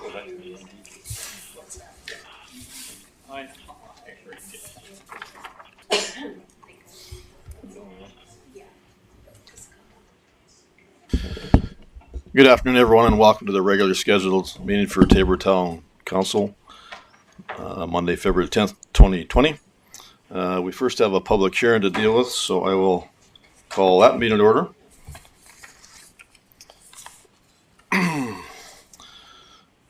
Good afternoon, everyone, and welcome to the regular scheduled meeting for Taber Town Council, Monday, February 10th, 2020. We first have a public hearing to deal with, so I will call that meeting to order.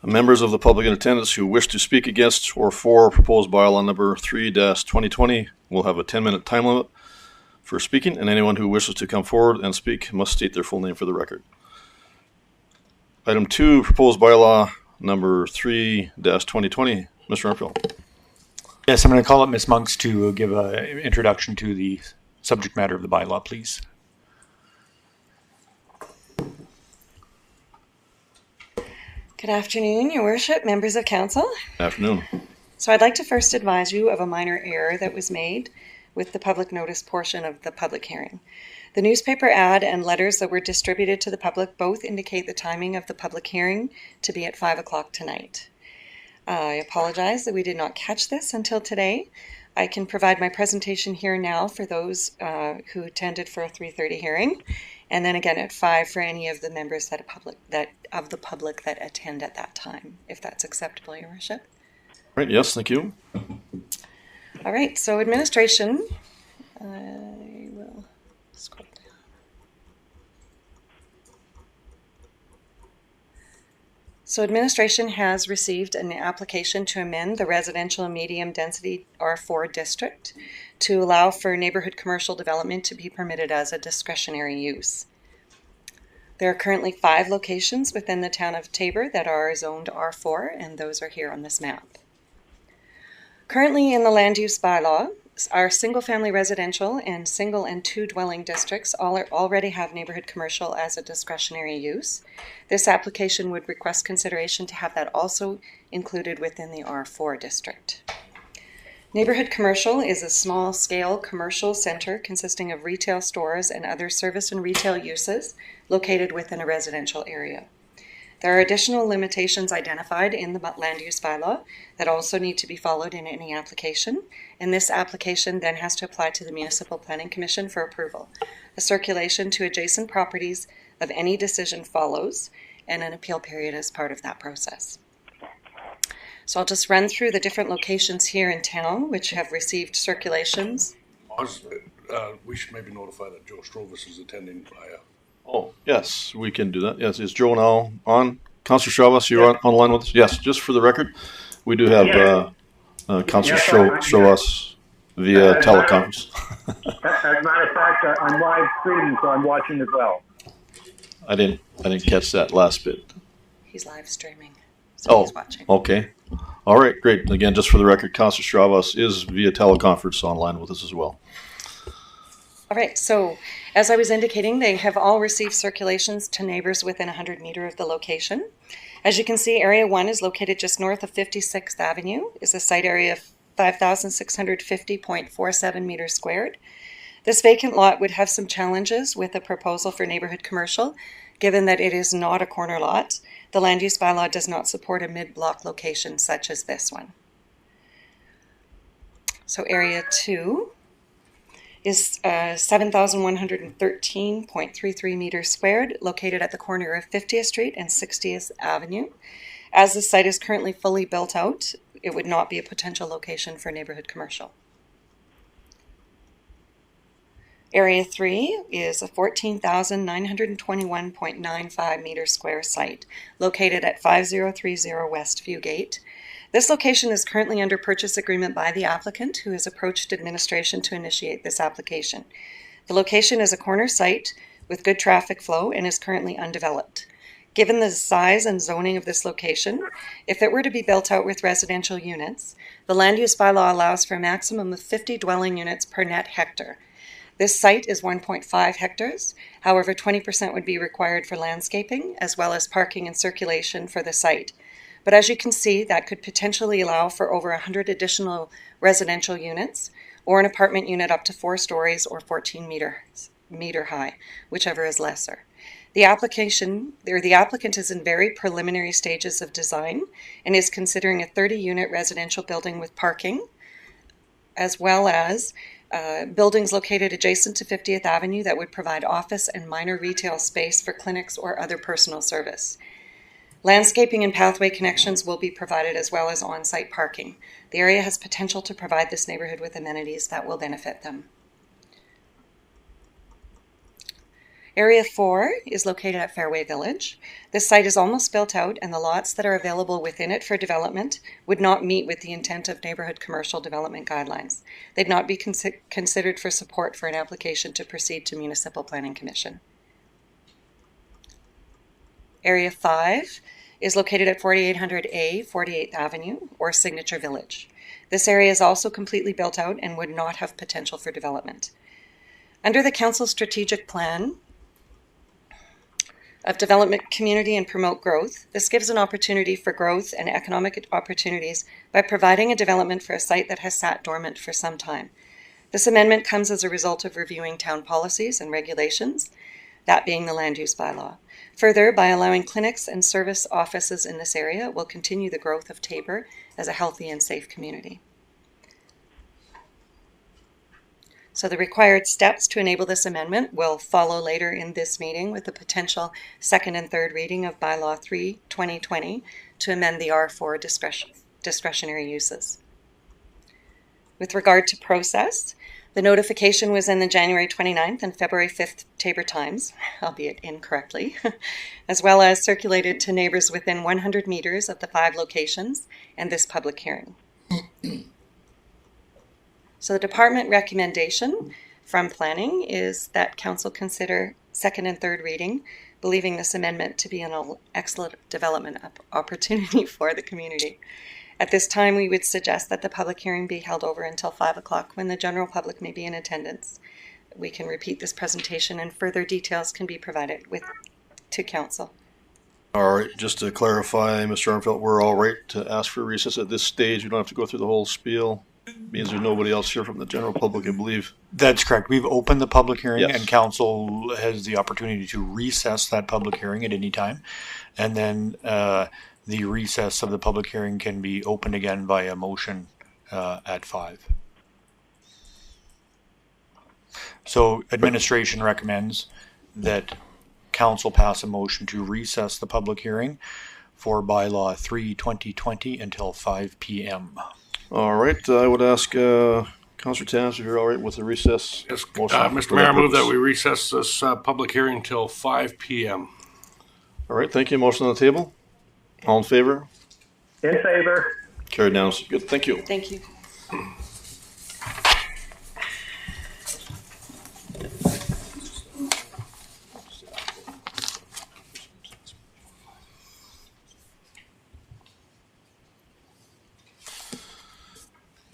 Members of the public in attendance who wish to speak against or for proposed bylaw number 3-2020 will have a 10-minute time limit for speaking, and anyone who wishes to come forward and speak must state their full name for the record. Item 2, proposed bylaw number 3-2020. Mr. Armfield. Yes, I'm going to call up Ms. Monks to give an introduction to the subject matter of the bylaw, please. Good afternoon, Your Worship, members of council. Good afternoon. So I'd like to first advise you of a minor error that was made with the public notice portion of the public hearing. The newspaper ad and letters that were distributed to the public both indicate the timing of the public hearing to be at 5 o'clock tonight. I apologize that we did not catch this until today. I can provide my presentation here now for those who attended for a 3:30 hearing, and then again at 5 for any of the members of the public that attend at that time, if that's acceptable, Your Worship. Right, yes, thank you. All right, so administration, I will scroll down. So administration has received an application to amend the residential and medium density R4 district to allow for neighborhood commercial development to be permitted as a discretionary use. There are currently 5 locations within the town of Taber that are zoned R4, and those are here on this map. Currently in the land use bylaw, our single-family residential and single and 2 dwelling districts already have neighborhood commercial as a discretionary use. This application would request consideration to have that also included within the R4 district. Neighborhood commercial is a small-scale commercial center consisting of retail stores and other service and retail uses located within a residential area. There are additional limitations identified in the land use bylaw that also need to be followed in any application, and this application then has to apply to the Municipal Planning Commission for approval. A circulation to adjacent properties of any decision follows, and an appeal period is part of that process. So I'll just run through the different locations here in town which have received circulations. We should maybe notify that Joe Strovis is attending via. Oh, yes, we can do that. Yes, is Joe now on? Councillor Chavez, you're online with us? Yes, just for the record, we do have Councillor Chavez via teleconference. As a matter of fact, I'm live streaming, so I'm watching as well. I didn't catch that last bit. He's live streaming, so he's watching. Okay. All right, great. Again, just for the record, Councillor Chavez is via teleconference online with us as well. All right, so as I was indicating, they have all received circulations to neighbors within 100 meters of the location. As you can see, Area 1 is located just north of 56th Avenue, is a site area of 5,650.47 meters squared. This vacant lot would have some challenges with a proposal for neighborhood commercial, given that it is not a corner lot. The land use bylaw does not support a mid-block location such as this one. So Area 2 is 7,113.33 meters squared, located at the corner of 50th Street and 60th Avenue. As the site is currently fully built out, it would not be a potential location for neighborhood commercial. Area 3 is a 14,921.95 meter square site, located at 5030 West Viewgate. This location is currently under purchase agreement by the applicant, who has approached administration to initiate this application. The location is a corner site with good traffic flow and is currently undeveloped. Given the size and zoning of this location, if it were to be built out with residential units, the land use bylaw allows for a maximum of 50 dwelling units per net hectare. This site is 1.5 hectares. However, 20% would be required for landscaping as well as parking and circulation for the site. But as you can see, that could potentially allow for over 100 additional residential units or an apartment unit up to 4 stories or 14 meter high, whichever is lesser. The applicant is in very preliminary stages of design and is considering a 30-unit residential building with parking, as well as buildings located adjacent to 50th Avenue that would provide office and minor retail space for clinics or other personal service. Landscaping and pathway connections will be provided, as well as on-site parking. The area has potential to provide this neighborhood with amenities that will benefit them. Area 4 is located at Fairway Village. This site is almost built out, and the lots that are available within it for development would not meet with the intent of neighborhood commercial development guidelines. They'd not be considered for support for an application to proceed to Municipal Planning Commission. Area 5 is located at 4800A 48th Avenue, or Signature Village. This area is also completely built out and would not have potential for development. Under the Council's strategic plan of development, community, and promote growth, this gives an opportunity for growth and economic opportunities by providing a development for a site that has sat dormant for some time. This amendment comes as a result of reviewing town policies and regulations, that being the land use bylaw. Further, by allowing clinics and service offices in this area, will continue the growth of Taber as a healthy and safe community. So the required steps to enable this amendment will follow later in this meeting with the potential second and third reading of Bylaw 3/2020 to amend the R4 discretionary uses. With regard to process, the notification was in the January 29th and February 5th Taber Times, albeit incorrectly, as well as circulated to neighbors within 100 meters of the 5 locations and this public hearing. So the department recommendation from planning is that council consider second and third reading, believing this amendment to be an excellent development opportunity for the community. At this time, we would suggest that the public hearing be held over until 5 o'clock when the general public may be in attendance. We can repeat this presentation and further details can be provided to council. All right, just to clarify, Mr. Armfeldt, we're all right to ask for recess at this stage. We don't have to go through the whole spiel. Means there's nobody else here from the general public, I believe. That's correct. We've opened the public hearing, Yes. and council has the opportunity to recess that public hearing at any time. And then the recess of the public hearing can be opened again by a motion at 5. So administration recommends that council pass a motion to recess the public hearing for bylaw 3/2020 until 5 p.m. All right, I would ask Councillor Tans if you're all right with the recess. Yes, motion Mr. for Mayor, I that move that purpose. we recess this public hearing until 5 p.m. All right, thank you. Motion on the table. All in favor? In favor. Carried down. Good, thank you. Thank you.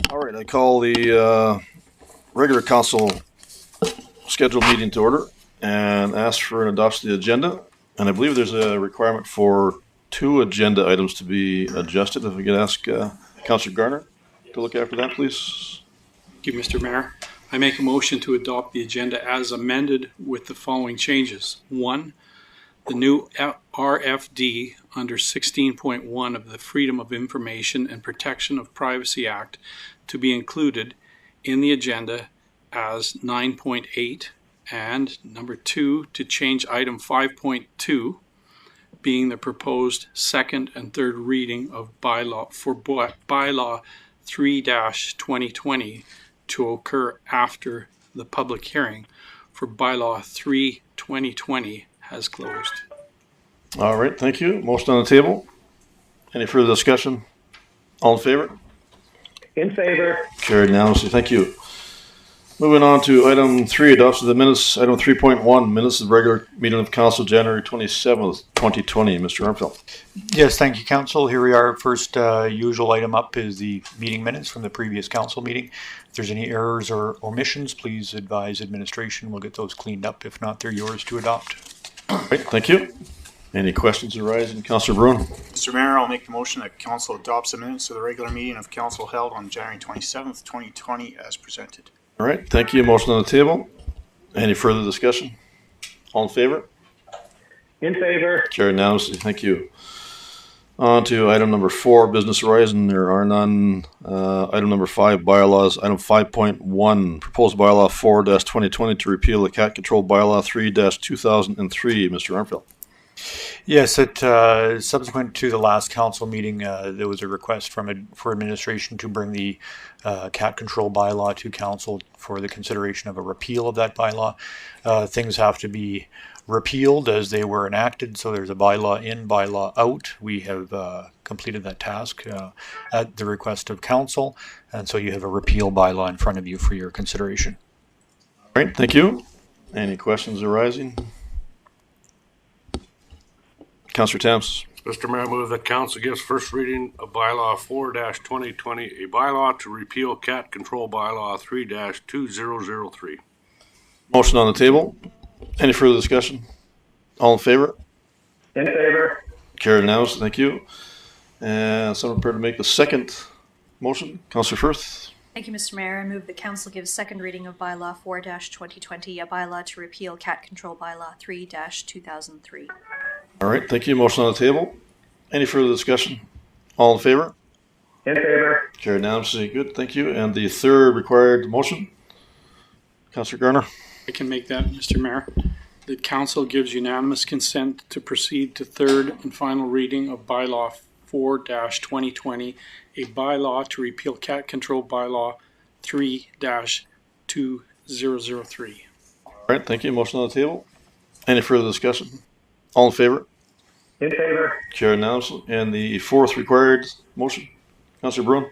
All right, I call the regular council scheduled meeting to order and ask for an adoption of the agenda. And I believe there's a requirement for 2 agenda items to be adjusted. If we could ask Councillor Garner to look after that, please. Thank you, Mr. Mayor. I make a motion to adopt the agenda as amended with the following changes. 1, the new RFD under 16.1 of the Freedom of Information and Protection of Privacy Act to be included in the agenda as 9.8, and number 2, to change item 5.2, being the proposed second and third reading of bylaw 3/2020 to occur after the public hearing for bylaw 3/2020 has closed. All right, thank you. Motion on the table. Any further discussion? All in favor? In favor. Carried unanimously. Thank you. Moving on to item 3, adoption of the minutes. Item 3.1, minutes of the regular meeting of council, January 27th, 2020. Mr. Armfeldt. Yes, thank you, council. Here we are. First usual item up is the meeting minutes from the previous council meeting. If there's any errors or omissions, please advise administration. We'll get those cleaned up. If not, they're yours to adopt. All right, thank you. Any questions arising? Councillor Bruin. Mr. Mayor, I'll make the motion that council adopts the minutes of the regular meeting of council held on January 27th, 2020 as presented. All right, thank you. Motion on the table. Any further discussion? All in favor? In favor. Carried unanimously. Thank you. On to item number 4, Business Horizon. There are none. Item number 5, bylaws. Item 5.1, proposed bylaw 4-2020 to repeal the cat control bylaw 3-2003. Mr. Armfield. Yes, subsequent to the last council meeting, there was a request for administration to bring the cat control bylaw to council for the consideration of a repeal of that bylaw. Things have to be repealed as they were enacted, so there's a bylaw in, bylaw out. We have completed that task at the request of council, and so you have a repeal bylaw in front of you for your consideration. All right, thank you. Any questions arising? Councillor Thames. Mr. Mayor, I move that council gives first reading of bylaw 4-2020, a bylaw to repeal cat control bylaw 3-2003. Motion on the table. Any further discussion? All in favor? In favor. Carried unanimously. Thank you. And someone prepared to make the second motion? Councillor Firth. Thank you, Mr. Mayor. I move that council gives second reading of bylaw 4-2020, a bylaw to repeal cat control bylaw 3-2003. All right, thank you. Motion on the table. Any further discussion? All in favor? In favor. Carried unanimously. Good, thank you. And the third required motion? Councillor Garner. I can make that, Mr. Mayor. The council gives unanimous consent to proceed to third and final reading of bylaw 4-2020, a bylaw to repeal cat control bylaw 3-2003. All right, thank you. Motion on the table. Any further discussion? All in favor? In favor. Carried unanimously. And the fourth required motion? Councillor Bruin.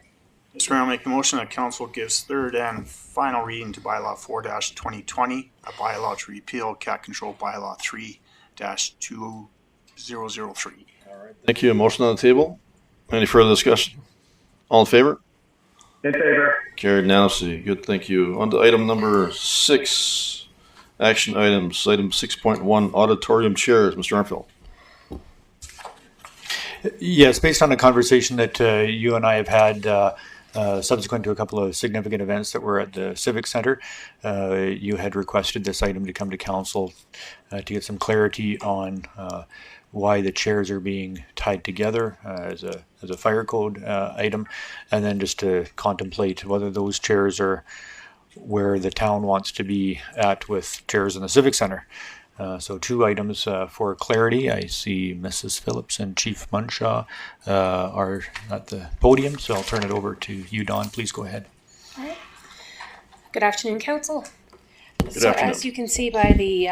Mr. Mayor, I'll make the motion that council gives third and final reading to bylaw 4-2020, a bylaw to repeal cat control bylaw 3-2003. Thank you. Motion on the table. Any further discussion? All in favor? In favor. Carried unanimously. Good, thank you. On to item number 6, action items. Item 6.1, auditorium chairs. Mr. Armfield. Yes, based on a conversation that you and I have had subsequent to a couple of significant events that were at the Civic Center, you had requested this item to come to council to get some clarity on why the chairs are being tied together as a fire code item, and then just to contemplate whether those chairs are where the town wants to be at with chairs in the Civic Center. So 2 items for clarity. I see Mrs. Phillips and Chief Munshaw are at the podium, so I'll turn it over to you, Dawn. Please go ahead. All right. Good afternoon, Council. Good afternoon. As you can see by the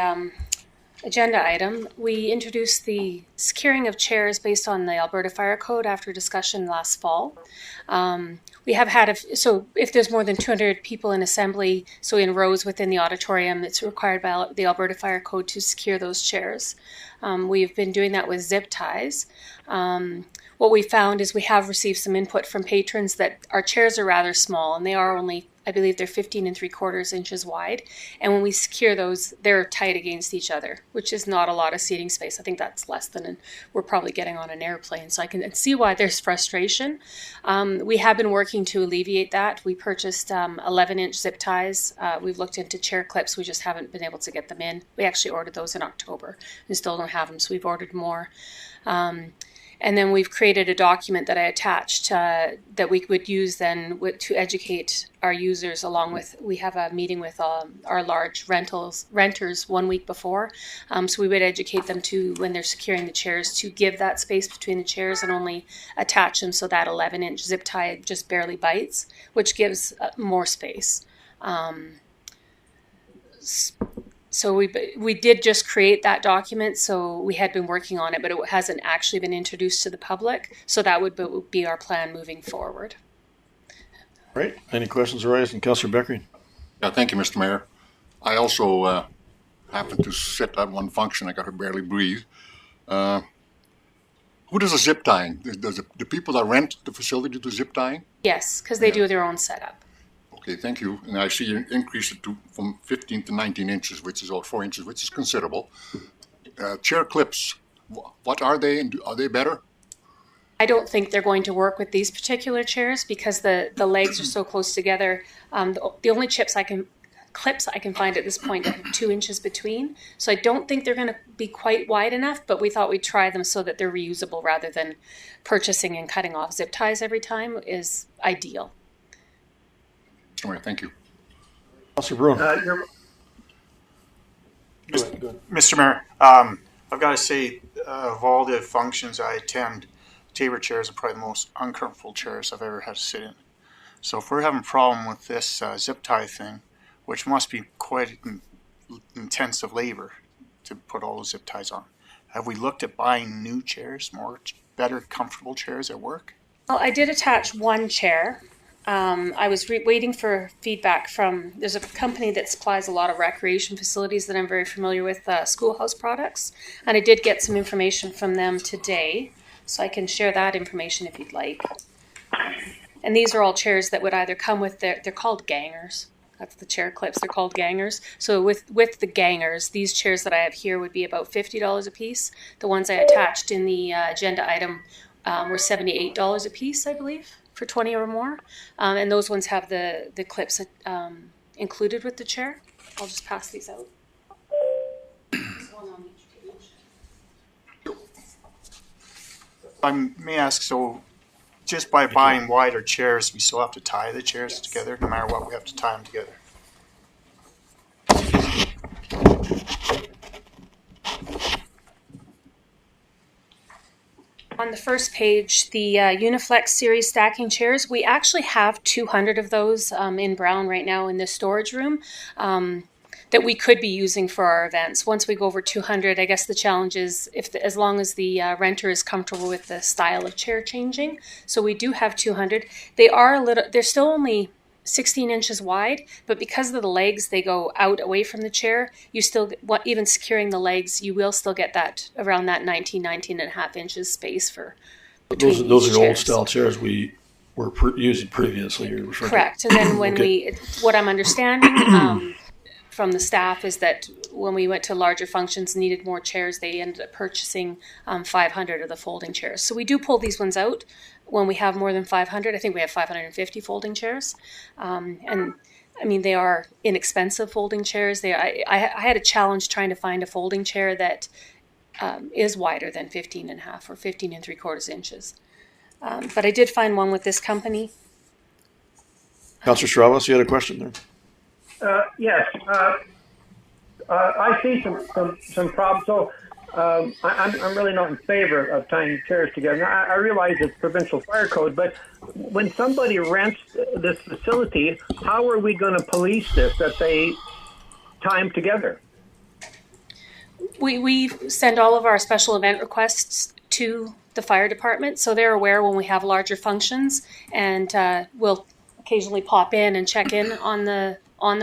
agenda item, we introduced the securing of chairs based on the Alberta Fire Code after discussion last fall. We have had, so if there's more than 200 people in assembly, so in rows within the auditorium, it's required by the Alberta Fire Code to secure those chairs. We've been doing that with zip ties. What we found is we have received some input from patrons that our chairs are rather small, and they are only, I believe they're 15 3/4 inches wide. And when we secure those, they're tight against each other, which is not a lot of seating space. I think that's less than we're probably getting on an airplane. So I can see why there's frustration. We have been working to alleviate that. We purchased 11-inch zip ties. We've looked into chair clips. We just haven't been able to get them in. We actually ordered those in October and still don't have them, so we've ordered more. And then we've created a document that I attached that we would use then to educate our users, along with, we have a meeting with our large renters 1 week before. So we would educate them to, when they're securing the chairs, to give that space between the chairs and only attach them so that 11-inch zip tie just barely bites, which gives more space. So we did just create that document, so we had been working on it, but it hasn't actually been introduced to the public. So that would be our plan moving forward. Right. Any questions arising? Councillor Beckering. Yeah, thank you, Mr. Mayor. I also happened to sit at one function. I got to barely breathe. Who does the zip tying? Does the people that rent the facility do zip tying? Yes, because they do their own setup. Okay, thank you. And I see you increase it from 15 to 19 inches, which is all 4 inches, which is considerable. Chair clips, what are they, and are they better? I don't think they're going to work with these particular chairs because the legs are so close together. The only clips I can find at this point are 2 inches between. So I don't think they're going to be quite wide enough, but we thought we'd try them so that they're reusable rather than purchasing and cutting off zip ties every time is ideal. All right, thank you. Councillor Bruin. Mr. Mayor, I've got to say, of all the functions I attend, Tabor chairs are probably the most uncomfortable chairs I've ever had to sit in. So if we're having a problem with this zip tie thing, which must be quite intensive labor to put all those zip ties on, have we looked at buying new chairs, better, comfortable chairs at work? Well, I did attach one chair. I was waiting for feedback from, there's a company that supplies a lot of recreation facilities that I'm very familiar with, Schoolhouse Products, and I did get some information from them today, so I can share that information if you'd like. And these are all chairs that would either come with, they're called gangers. That's the chair clips, they're called gangers. So with the gangers, these chairs that I have here would be about $50 a piece. The ones I attached in the agenda item were $78 a piece, I believe, for 20 or more. And those ones have the clips included with the chair. I'll just pass these out. I may ask, so just by buying wider chairs, we still have to tie the chairs together? No matter what, we have to tie them together. On the first page, the Uniflex series stacking chairs, we actually have 200 of those in brown right now in the storage room that we could be using for our events. Once we go over 200, I guess the challenge is as long as the renter is comfortable with the style of chair changing. So we do have 200. They're still only 16 inches wide, but because of the legs, they go out away from the chair. You still, even securing the legs, you will still get that around that 19 and a half inches space for between Those are the old chairs. style chairs we were using previously. You're referring to. Correct. And then when what I'm understanding from the staff is that when we went to larger functions, needed more chairs, they ended up purchasing 500 of the folding chairs. So we do pull these ones out when we have more than 500. I think we have 550 folding chairs. And I mean, they are inexpensive folding chairs. I had a challenge trying to find a folding chair that is wider than 15 and a half or 15 and 3/4 inches. But I did find one with this company. Councillor Stravas, you had a question there? Yes. I see some problems. So I'm really not in favor of tying chairs together. I realize it's provincial fire code, but when somebody rents this facility, how are we going to police this, that they tie them together? We send all of our special event requests to the fire department, so they're aware when we have larger functions, and we'll occasionally pop in and check in on the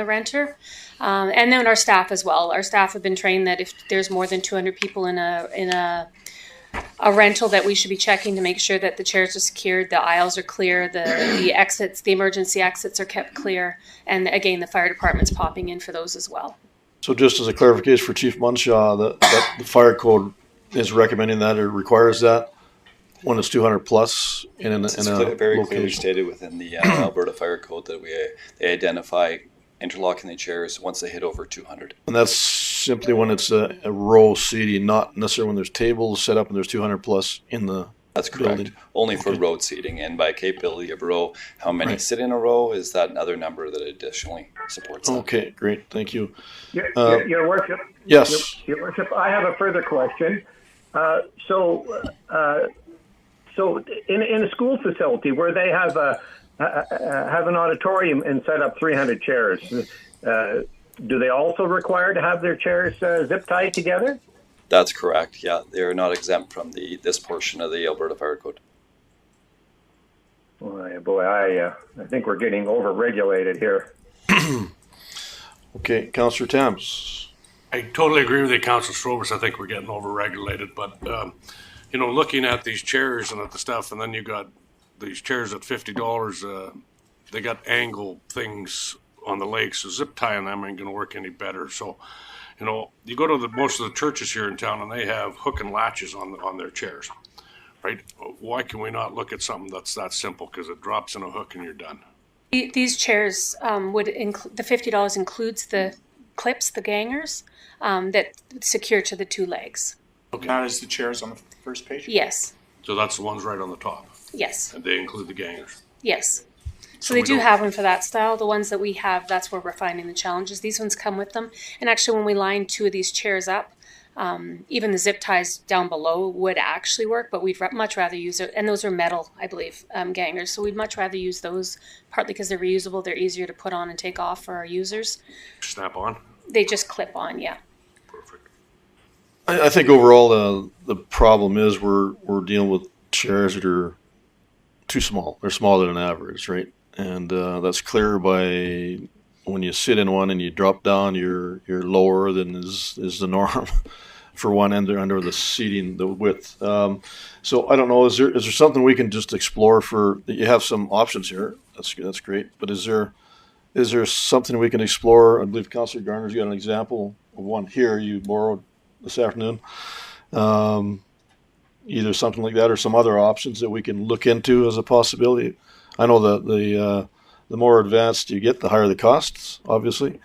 renter, and then our staff as well. Our staff have been trained that if there's more than 200 people in a rental, that we should be checking to make sure that the chairs are secured, the aisles are clear, the exits, the emergency exits are kept clear, and again, the fire department's popping in for those as well. So just as a clarification for Chief Munshaw, that the fire code is recommending that or requires that when it's 200 plus in a very location. clearly stated within the Alberta Fire Code that they identify interlocking the chairs once they hit over 200. And that's simply when it's a row seating, not necessarily when there's tables set up and there's 200 plus in the That's correct. building. Only for road seating, and by capability of a row, how many sit in a row is that another number that additionally supports that. Okay, great, thank you. Your Worship. Yes. Your Worship, I have a further question. So in a school facility where they have an auditorium and set up 300 chairs, do they also require to have their chairs zip tied together? That's correct. Yeah, they're not exempt from this portion of the Alberta Fire Code. Boy, I think we're getting over-regulated here. Okay, Councillor Thames. I totally agree with you, Councillor Strobus. I think we're getting over-regulated, but looking at these chairs and at the stuff, and then you got these chairs at $50. They got angle things on the legs, so zip tying them ain't going to work any better. So, you go to most of the churches here in town, and they have hook and latches on their chairs, right? Why can we not look at something that's that simple? Because it drops in a hook and you're done. These chairs would include the $50 includes the clips, the gangers that secure to the two legs. Okay. That is the chairs on the first page? Yes. So that's the ones right on the top. Yes. And they include the gangers. Yes. So we they do don't- have them for that style. The ones that we have, that's where we're finding the challenges. These ones come with them. And actually, when we line two of these chairs up, even the zip ties down below would actually work, but we'd much rather use it. And those are metal, I believe, gangers. So we'd much rather use those, partly because they're reusable. They're easier to put on and take off for our users. Snap on. They just clip on, yeah. Perfect. I think overall the problem is we're dealing with chairs that are too small. They're smaller than average, right? And that's clear by when you sit in one and you drop down, you're lower than is the norm for one end under the seating, the width. So I don't know. Is there something we can just explore for? You have some options here. That's great. But is there something we can explore? I believe Councillor Garner's got an example of one here you borrowed this afternoon. Either something like that or some other options that we can look into as a possibility. I know that the more advanced you get, the higher the costs, obviously,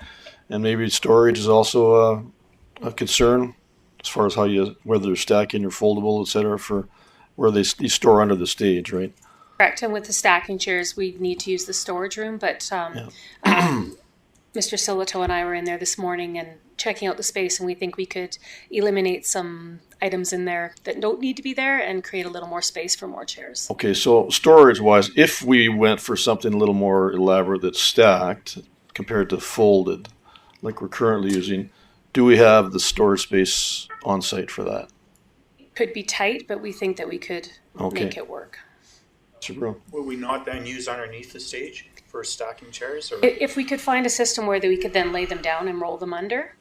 and maybe storage is also a concern as far as whether they're stacking or foldable, etc., for where they store under the stage, right? Correct. And with the stacking chairs, we need to use the storage room. But Mr. Silito and I were in there this morning and checking out the space, and we think we could eliminate some items in there that don't need to be there and create a little more space for more chairs. Okay, so storage-wise, if we went for something a little more elaborate that's stacked compared to folded, like we're currently using, do we have the storage space on site for that? Could be tight, but we think that we could make it work. Super. Will we not then use underneath the stage for stacking chairs? Or? If we could find a system where we could then lay them down and roll them under,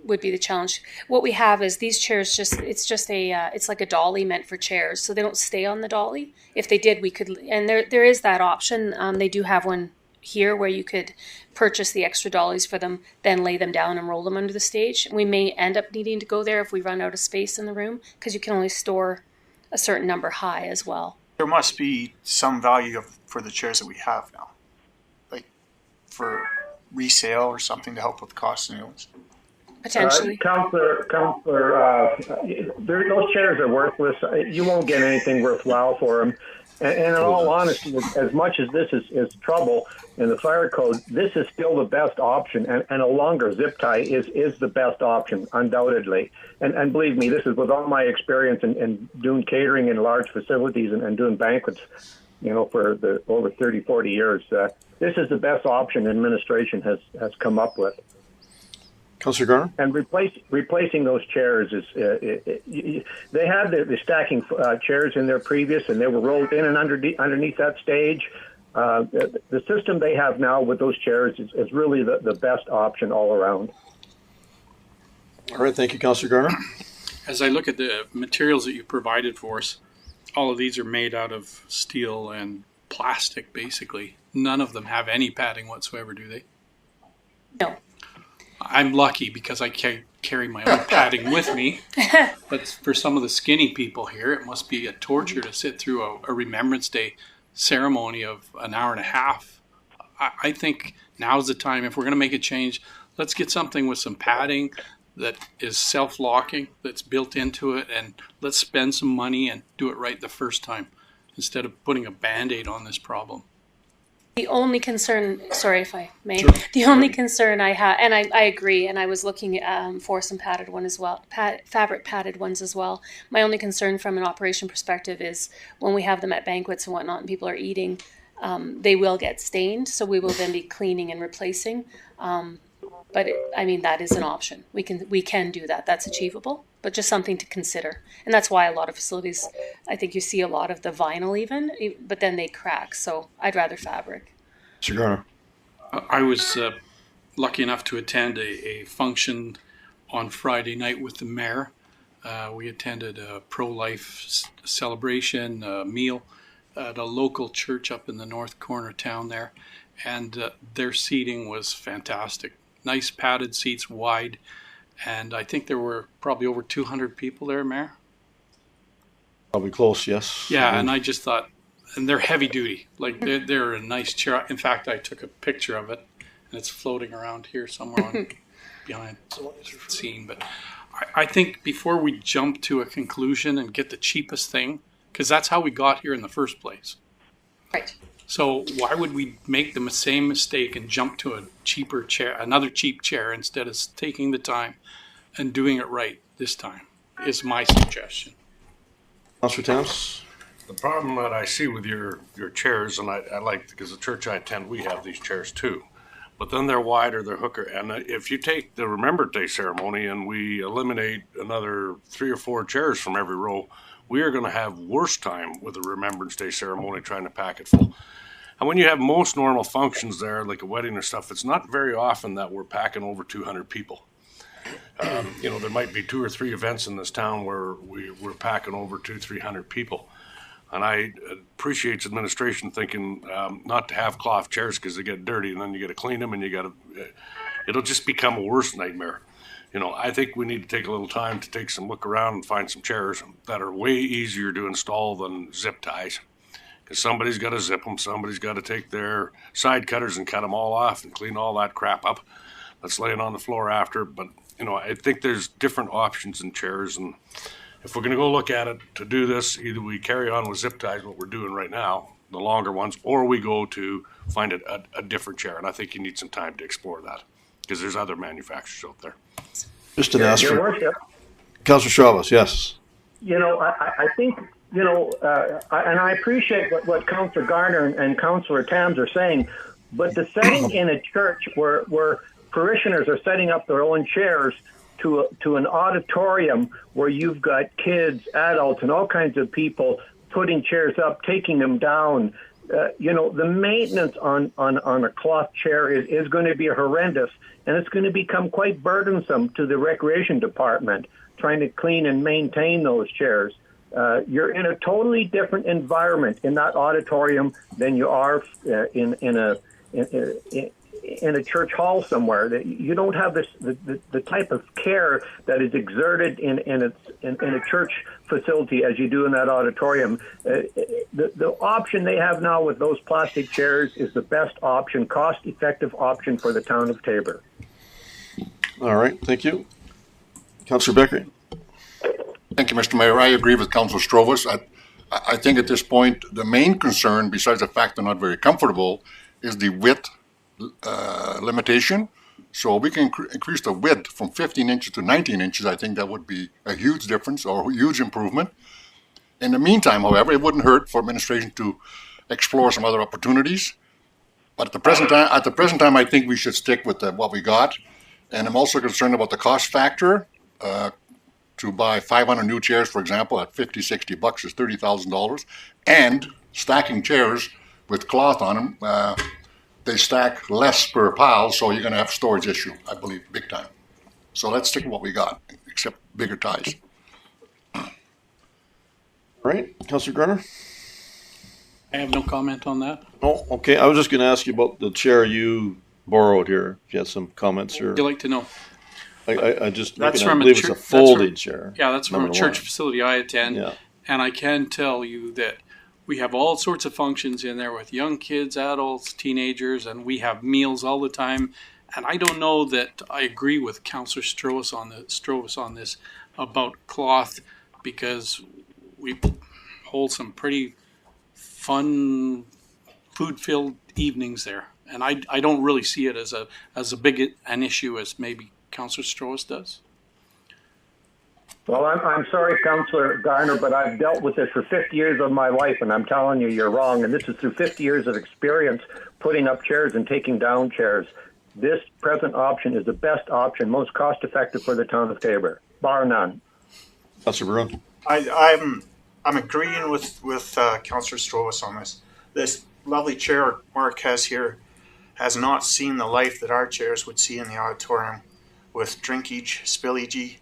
would be the challenge. What we have is these chairs it's like a dolly meant for chairs, so they don't stay on the dolly. If they did, we could, and there is that option. They do have one here where you could purchase the extra dollies for them, then lay them down and roll them under the stage. We may end up needing to go there if we run out of space in the room, because you can only store a certain number high as well. There must be some value for the chairs that we have now, like for resale or something to help with the cost of new ones. Potentially. Counselor, those chairs are worthless. You won't get anything worthwhile for them. And in all honesty, as much as this is trouble in the fire code, this is still the best option. And a longer zip tie is the best option, undoubtedly. And believe me, this is with all my experience in doing catering in large facilities and doing banquets, for over 30, 40 years. This is the best option administration has come up with. Councillor Garner? And replacing those chairs is they had the stacking chairs in there previous, and they were rolled in and underneath that stage. The system they have now with those chairs is really the best option all around. All right, thank you, Councillor Garner. As I look at the materials that you provided for us, all of these are made out of steel and plastic, basically. None of them have any padding whatsoever, do they? No. I'm lucky because I carry my own padding with me. But for some of the skinny people here, it must be a torture to sit through a Remembrance Day ceremony of an hour and a half. I think now's the time. If we're going to make a change, let's get something with some padding that is self-locking, that's built into it, and let's spend some money and do it right the first time instead of putting a Band-Aid on this problem. The only concern, sorry if I may, Sure. The only concern I have, and I agree, and I was looking for some padded one as well, fabric padded ones as well. My only concern from an operation perspective is when we have them at banquets and whatnot and people are eating, they will get stained, so we will then be cleaning and replacing. But that is an option. We can do that. That's achievable, but just something to consider. And that's why a lot of facilities, I think you see a lot of the vinyl even, but then they crack. So I'd rather fabric. Mr. Garner. I was lucky enough to attend a function on Friday night with the mayor. We attended a pro-life celebration meal at a local church up in the north corner of town there. And their seating was fantastic. Nice padded seats, wide, and I think there were probably over 200 people there, Mayor. Probably close, yes. Yeah, and I just thought and they're heavy duty. Like they're a nice chair. In fact, I took a picture of it, and it's floating around here somewhere on behind the scene. But I think before we jump to a conclusion and get the cheapest thing, because that's how we got here in the first place. Right. So why would we make the same mistake and jump to a cheaper chair, another cheap chair, instead of taking the time and doing it right this time? Is my suggestion. Councillor Thames? The problem that I see with your chairs, and I like, because the church I attend, we have these chairs too. But then they're wider, they're hooker. And if you take the Remembrance Day ceremony and we eliminate another 3 or 4 chairs from every row, we are going to have worse time with the Remembrance Day ceremony trying to pack it full. And when you have most normal functions there, like a wedding or stuff, it's not very often that we're packing over 200 people. There might be 2 or 3 events in this town where we're packing over 200-300 people. And I appreciate administration thinking not to have cloth chairs because they get dirty and then you got to clean them and it'll just become a worse nightmare. I think we need to take a little time to take some look around and find some chairs that are way easier to install than zip ties. Because somebody's got to zip them, somebody's got to take their side cutters and cut them all off and clean all that crap up that's laying on the floor after. But, I think there's different options in chairs. And if we're going to go look at it to do this, either we carry on with zip ties, what we're doing right now, the longer ones, or we go to find a different chair. And I think you need some time to explore that because there's other manufacturers out there. Just an ask Your for Worship, Councillor Chavez, yes. I think, and I appreciate what Councillor Garner and Councillor Tams are saying, but the setting in a church where parishioners are setting up their own chairs to an auditorium where you've got kids, adults, and all kinds of people putting chairs up, taking them down. The maintenance on a cloth chair is going to be horrendous, and it's going to become quite burdensome to the recreation department trying to clean and maintain those chairs. You're in a totally different environment in that auditorium than you are in a church hall somewhere. That you don't have the type of care that is exerted in a church facility as you do in that auditorium. The option they have now with those plastic chairs is the best option, cost-effective option for the town of Taber. All right, thank you. Councillor Beckery? Thank you, Mr. Mayor. I agree with Councillor Strovis. I think at this point, the main concern, besides the fact they're not very comfortable, is the width limitation. So we can increase the width from 15 inches to 19 inches. I think that would be a huge difference or a huge improvement. In the meantime, however, it wouldn't hurt for administration to explore some other opportunities. But at the present time, I think we should stick with what we got. And I'm also concerned about the cost factor. To buy 500 new chairs, for example, at $50-$60 is $30,000. And stacking chairs with cloth on them, they stack less per pile, so you're going to have a storage issue, I believe, big time. So let's stick with what we got, except bigger ties. All right, Councillor Garner? I have no comment on that. Oh, okay. I was just going to ask you about the chair you borrowed here. If you had some comments or Would you like to know? I just That's looking at, from I believe a it's a church. folding chair. Yeah, that's from a number church one. facility I attend, Yeah. and I can tell you that we have all sorts of functions in there with young kids, adults, teenagers, and we have meals all the time. And I don't know that I agree with Councillor Strovis on this about cloth, because we hold some pretty fun, food-filled evenings there, and I don't really see it as a big an issue as maybe Councillor Strovis does. Well, I'm sorry, Councillor Garner, but I've dealt with this for 50 years of my life, and I'm telling you, you're wrong. And this is through 50 years of experience putting up chairs and taking down chairs. This present option is the best option, most cost-effective for the town of Taber, bar none. Councillor Barone? I'm agreeing with Councillor Strovis on this. This lovely chair Mark has here has not seen the life that our chairs would see in the auditorium, with drinkage, spillage,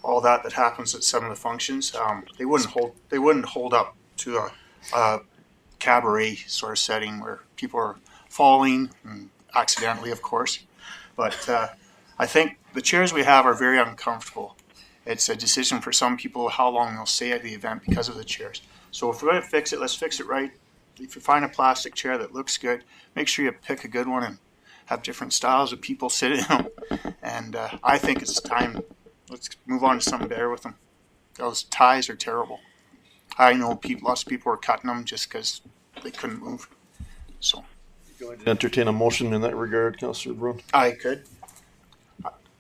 all that happens at some of the functions. They wouldn't hold up to a cabaret sort of setting where people are falling, and accidentally, of course. But I think the chairs we have are very uncomfortable. It's a decision for some people how long they'll stay at the event because of the chairs. So if we're going to fix it, let's fix it right. if you find a plastic chair that looks good, make sure you pick a good one and have different styles of people sit in them. And I think it's time. Let's move on to something better with them. Those ties are terrible. I know lots of people are cutting them just because they couldn't move. So, Entertain a motion in that regard, Councillor Bruin. I could.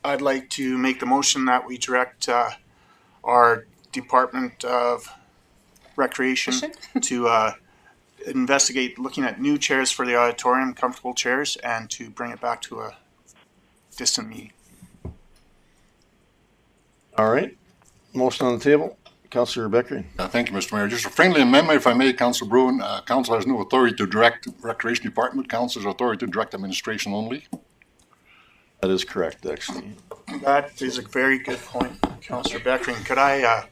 I'd like to make the motion that we direct our Department of Recreation to investigate looking at new chairs for the auditorium, comfortable chairs, and to bring it back to a distant meeting. All right. Motion on the table. Councillor Beckering. Thank you, Mr. Mayor. Just a friendly amendment, if I may, Councillor Bruin. Council has no authority to direct Recreation Department. Council has authority to direct administration only. That is correct, actually. That is a very good point, Councillor Beckering. Could I,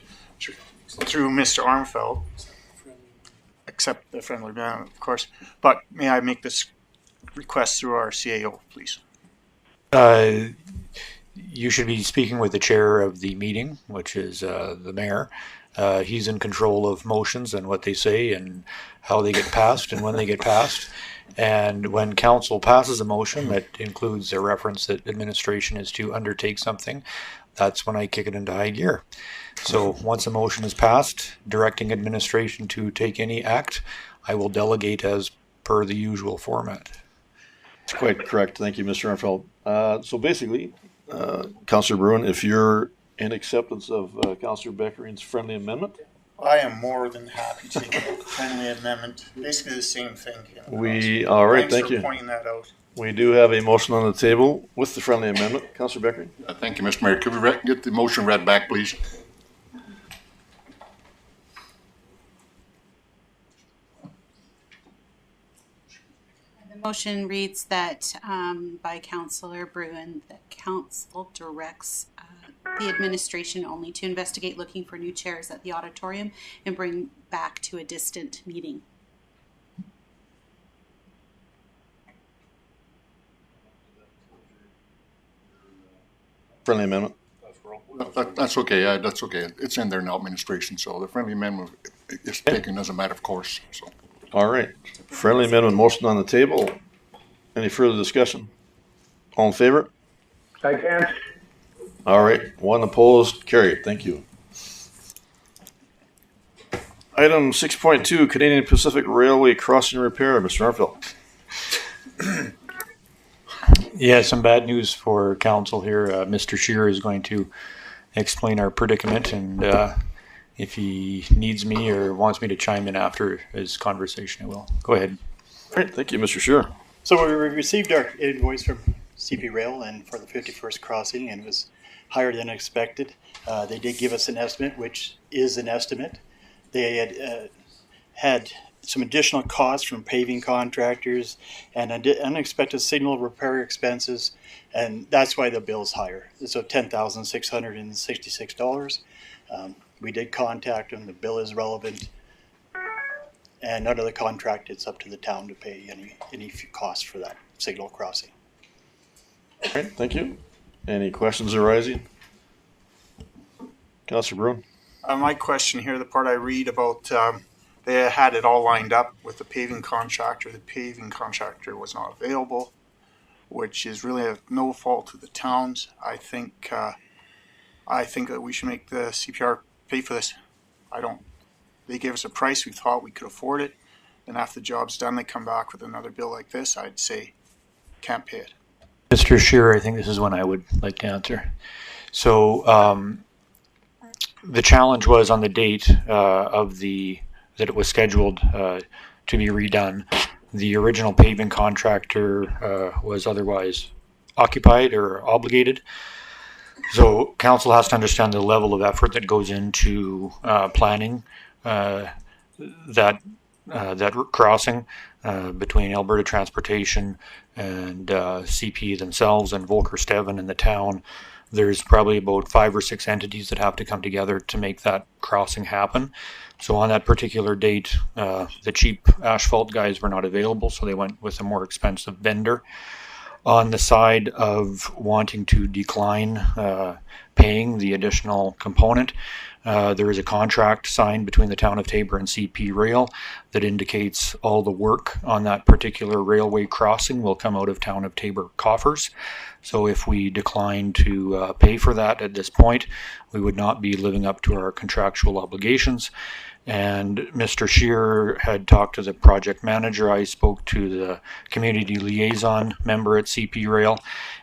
through Mr. Armfeld, accept the friendly amendment, of course, but may I make this request through our CAO, please? You should be speaking with the chair of the meeting, which is the mayor. He's in control of motions and what they say and how they get passed and when they get passed. And when council passes a motion that includes a reference that administration is to undertake something, that's when I kick it into high gear. So once a motion is passed, directing administration to take any act, I will delegate as per the usual format. That's quite correct. Thank you, Mr. Armfeld. So basically, Councillor Bruin, if you're in acceptance of Councillor Beckering's friendly amendment, I am more than happy to take a friendly amendment. Basically the same thing. All right, thank Thanks you. for pointing that out. We do have a motion on the table with the friendly amendment. Councillor Beckering. Thank you, Mr. Mayor. Could we get the motion read back, please? The motion reads that by Councillor Bruin, that council directs the administration only to investigate looking for new chairs at the auditorium and bring back to a distant meeting. Friendly amendment. That's okay. That's okay. It's in there now, administration. So the friendly amendment is taken as a matter of course. So. All right. Friendly amendment motion on the table. Any further discussion? All in favor? Against. All right. One opposed. Carried. Thank you. Item 6.2, Canadian Pacific Railway crossing repair. Mr. Armfeld. Yeah, some bad news for council here. Mr. Scheer is going to explain our predicament, and if he needs me or wants me to chime in after his conversation, I will. Go ahead. All right. Thank you, Mr. Scheer. So we received our invoice from CP Rail and for the 51st crossing, and it was higher than expected. They did give us an estimate, which is an estimate. They had some additional costs from paving contractors and unexpected signal repair expenses, and that's why the bill's higher. So $10,666. We did contact them. The bill is relevant, and under the contract, it's up to the town to pay any costs for that signal crossing. All right. Thank you. Any questions arising? Councillor Bruin. My question here, the part I read about they had it all lined up with the paving contractor. The paving contractor was not available, which is really of no fault to the towns. I think that we should make the CPR pay for this. They gave us a price, we thought we could afford it. Then after the job's done, they come back with another bill like this. I'd say can't pay it. Mr. Scheer, I think this is one I would like to answer. So the challenge was on the date that it was scheduled to be redone. The original paving contractor was otherwise occupied or obligated. So council has to understand the level of effort that goes into planning that crossing between Alberta Transportation and CP themselves and Volker Steven and the town. There's probably about 5 or 6 entities that have to come together to make that crossing happen. So on that particular date, the cheap asphalt guys were not available, so they went with a more expensive vendor. on the side of wanting to decline paying the additional component. There is a contract signed between the town of Taber and CP Rail that indicates all the work on that particular railway crossing will come out of town of Taber coffers. So if we decline to pay for that at this point, we would not be living up to our contractual obligations. And Mr. Scheer had talked to the project manager. I spoke to the community liaison member at CP Rail,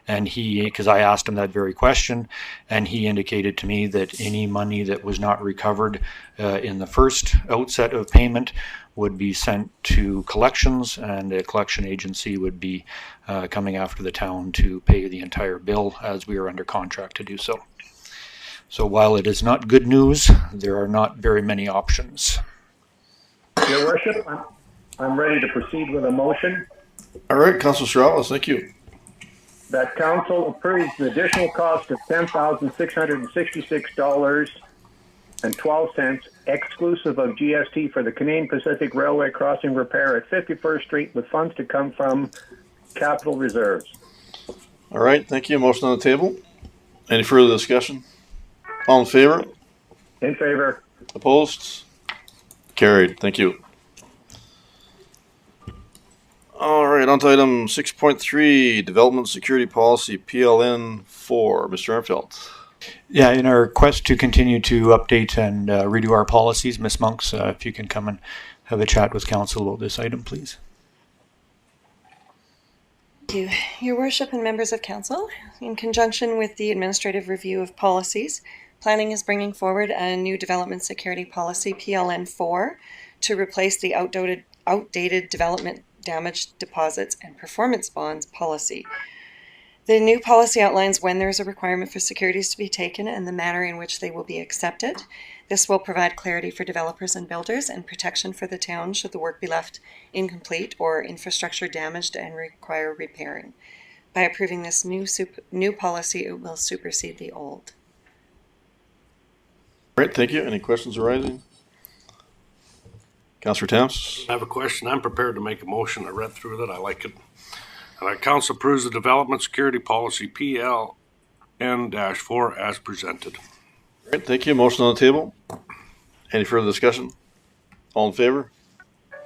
and because I asked him that very question, and he indicated to me that any money that was not recovered in the first outset of payment would be sent to collections, and the collection agency would be coming after the town to pay the entire bill as we are under contract to do so. So while it is not good news, there are not very many options. Your Worship, I'm ready to proceed with a motion. All right, Councilor Straus, thank you. That council approves the additional cost of $10,666.12 exclusive of GST for the Canadian Pacific Railway crossing repair at 51st Street with funds to come from capital reserves. All right, thank you. Motion on the table. Any further discussion? All in favor? In favor. Opposed? Carried. Thank you. All right, on to item 6.3, Development Security Policy, PLN 4. Mr. Armfeldt. Yeah, in our quest to continue to update and redo our policies, Ms. Monks, if you can come and have a chat with council about this item, please. Thank you. Your Worship and members of Council, in conjunction with the administrative review of policies, planning is bringing forward a new development security policy, PLN 4, to replace the outdated development damage deposits and performance bonds policy. The new policy outlines when there is a requirement for securities to be taken and the manner in which they will be accepted. This will provide clarity for developers and builders and protection for the town should the work be left incomplete or infrastructure damaged and require repairing. By approving this new policy, it will supersede the old. All right, thank you. Any questions arising? Councillor Towns? I have a question. I'm prepared to make a motion. I read through that. I like it. Council approves the Development Security Policy PLN-4 as presented. All right, thank you. Motion on the table. Any further discussion? All in favor?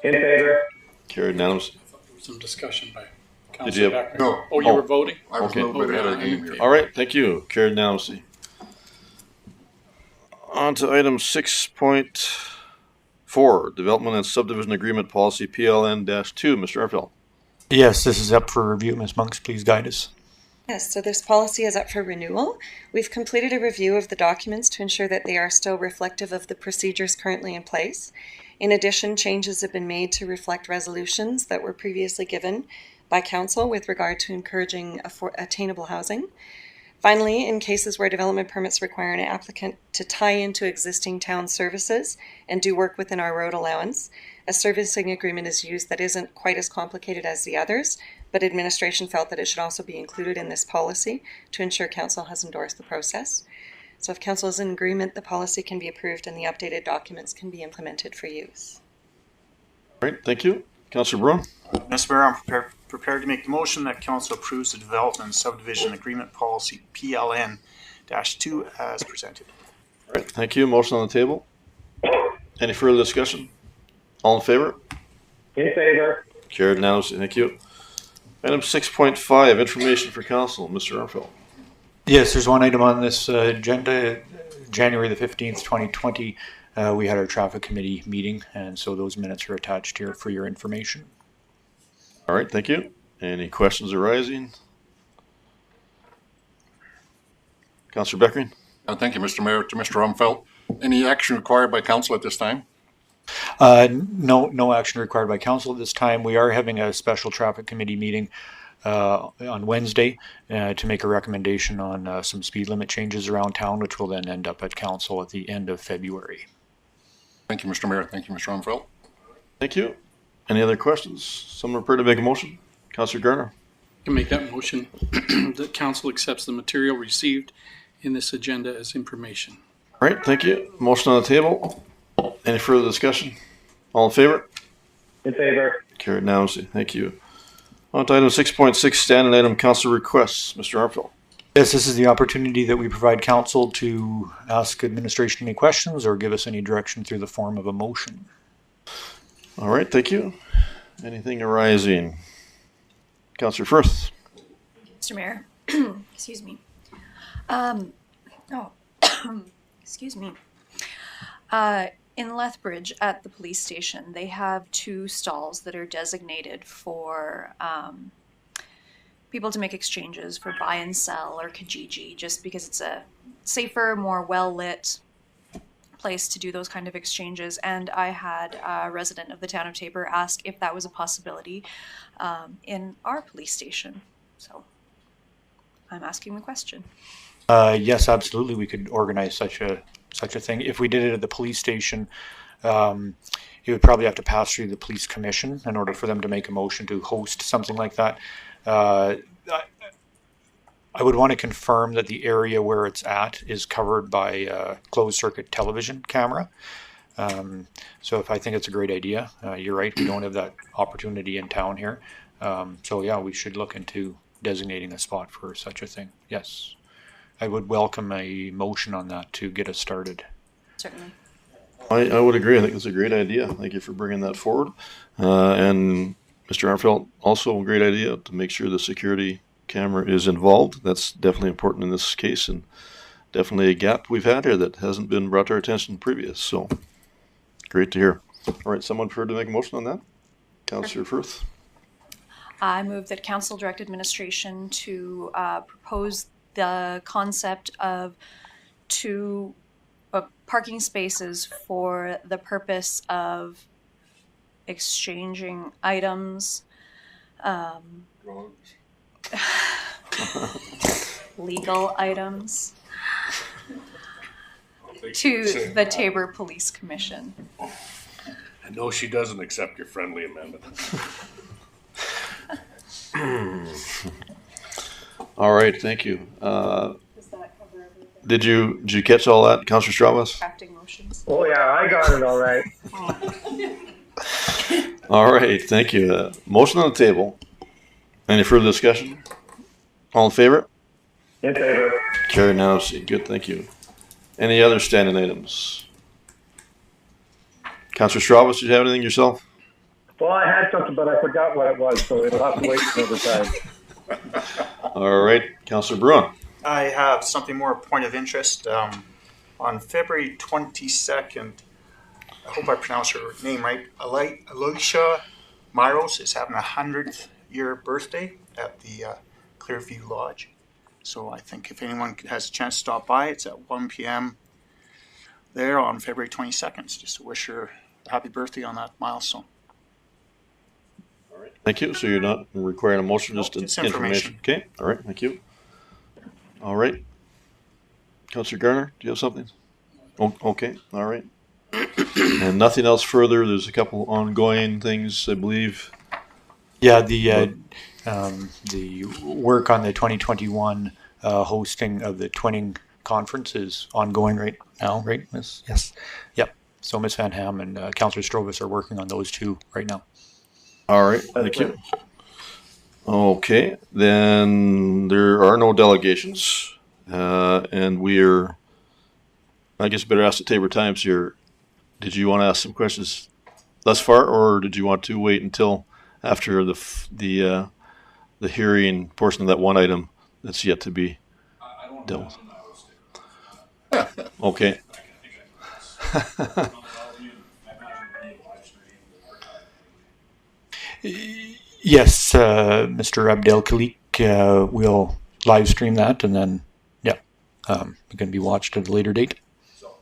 In favor. Carried unanimously. Some discussion by Did Councilor you Becker. No. Oh, you were voting? I was Okay. a little bit ahead of the game here. All right, thank you. Carried unanimously. On to item 6.4, Development and Subdivision Agreement Policy PLN-2. Mr. Armfeldt. Yes, this is up for review. Ms. Monks, please guide us. Yes, so this policy is up for renewal. We've completed a review of the documents to ensure that they are still reflective of the procedures currently in place. In addition, changes have been made to reflect resolutions that were previously given by Council with regard to encouraging attainable housing. Finally, in cases where development permits require an applicant to tie into existing town services and do work within our road allowance, a servicing agreement is used that isn't quite as complicated as the others, but administration felt that it should also be included in this policy to ensure Council has endorsed the process. So if Council is in agreement, the policy can be approved and the updated documents can be implemented for use. All right, thank you. Councillor Bruin? Mr. Mayor, I'm prepared to make the motion that council approves the Development and Subdivision Agreement Policy PLN-2 as presented. All right, thank you. Motion on the table. Any further discussion? All in favor? In favor. Carried unanimously. Thank you. Item 6.5, Information for Council. Mr. Armfeldt. Yes, there's one item on this agenda. January the 15th, 2020, we had our traffic committee meeting, and so those minutes are attached here for your information. All right, thank you. Any questions arising? Councillor Beckering? Thank you, Mr. Mayor. To Mr. Rumfeld, any action required by council at this time? No action required by council at this time. We are having a special traffic committee meeting on Wednesday to make a recommendation on some speed limit changes around town, which will then end up at council at the end of February. Thank you, Mr. Mayor. Thank you, Mr. Rumfeld. Thank you. Any other questions? Someone prepared to make a motion? Councillor Garner? I can make that motion that council accepts the material received in this agenda as information. All right, thank you. Motion on the table. Any further discussion? All in favor? In favor. Carried unanimously. Thank you. On to item 6.6, standing item council requests. Mr. Armfield. Yes, this is the opportunity that we provide council to ask administration any questions or give us any direction through the form of a motion. All right, thank you. Anything arising? Councillor Firth. Mr. Mayor, excuse me. Excuse me. In Lethbridge at the police station, they have 2 stalls that are designated for people to make exchanges for buy and sell or Kijiji, just because it's a safer, more well-lit place to do those kind of exchanges. And I had a resident of the town of Taber ask if that was a possibility in our police station. So I'm asking the question. Yes, absolutely. We could organize such a thing. If we did it at the police station, it would probably have to pass through the police commission in order for them to make a motion to host something like that. I would want to confirm that the area where it's at is covered by a closed circuit television camera. So if I think it's a great idea, you're right, we don't have that opportunity in town here. So yeah, we should look into designating a spot for such a thing. Yes. I would welcome a motion on that to get us started. Certainly. I would agree. I think it's a great idea. Thank you for bringing that forward. And Mr. Armfield, also a great idea to make sure the security camera is involved. That's definitely important in this case, and definitely a gap we've had here that hasn't been brought to our attention previous. So great to hear. All right, someone prepared to make a motion on that? Councillor Firth. I move that council direct administration to propose the concept of 2 parking spaces for the purpose of exchanging items, legal items, to the Taber Police Commission. I know she doesn't accept your friendly amendment. All right, thank you. Did you catch all that, Councillor Strauss? Crafting motions. Oh yeah, I got it all right. All right, thank you. Motion on the table. Any further discussion? All in favor? In favor. Carried unanimously. Good, thank you. Any other standing items? Councillor Strauss, did you have anything yourself? Well, I had something, but I forgot what it was, so it'll have to wait another time. All right, Councillor Bruin. I have something more point of interest. On February 22nd, I hope I pronounced her name right, Alicia Myros is having a 100th year birthday at the Clearview Lodge. So I think if anyone has a chance to stop by, it's at 1 p.m. there on February 22nd. Just to wish her a happy birthday on that milestone. Thank you. So you're not requiring a motion, just Just information. Okay. All right. Thank you. All right. Councillor Garner, do you have something? Oh, okay. All right. And nothing else further. There's a couple ongoing things, I believe. Yeah, the work on the 2021 hosting of the Twinning Conference is ongoing right now, right, Miss? Yes. Yep. So Miss Van Ham and Councillor Strovis are working on those 2 right now. All right. Thank you. Okay. Then there are no delegations. And we're, I guess, better ask the Taber Times here. Did you want to ask some questions thus far, or did you want to wait until after the hearing portion of that one item that's yet to be dealt with? Okay. Yes, Mr. Abdel Khalik will live stream that, and then, yeah, it can be watched at a later date. So,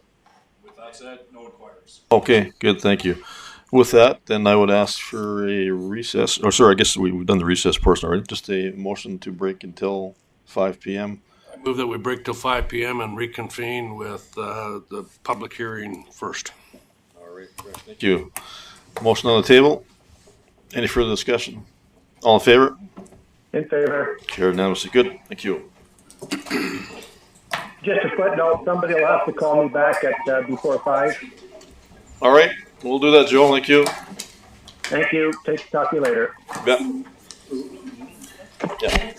with that said, no inquiries. Okay, good, thank you. With that, then I would ask for a recess, or sorry, I guess we've done the recess portion already, just a motion to break until 5 p.m. I move that we break till 5 p.m. and reconvene with the public hearing first. All right, thank you. Motion on the table. Any further discussion? All in favor? In favor. Carried unanimously. Good, thank you. Just a footnote, somebody will have to call me back at before 5. All right, we'll do that, Joe. Thank you. Thank you. Talk to you later. You bet. Yeah.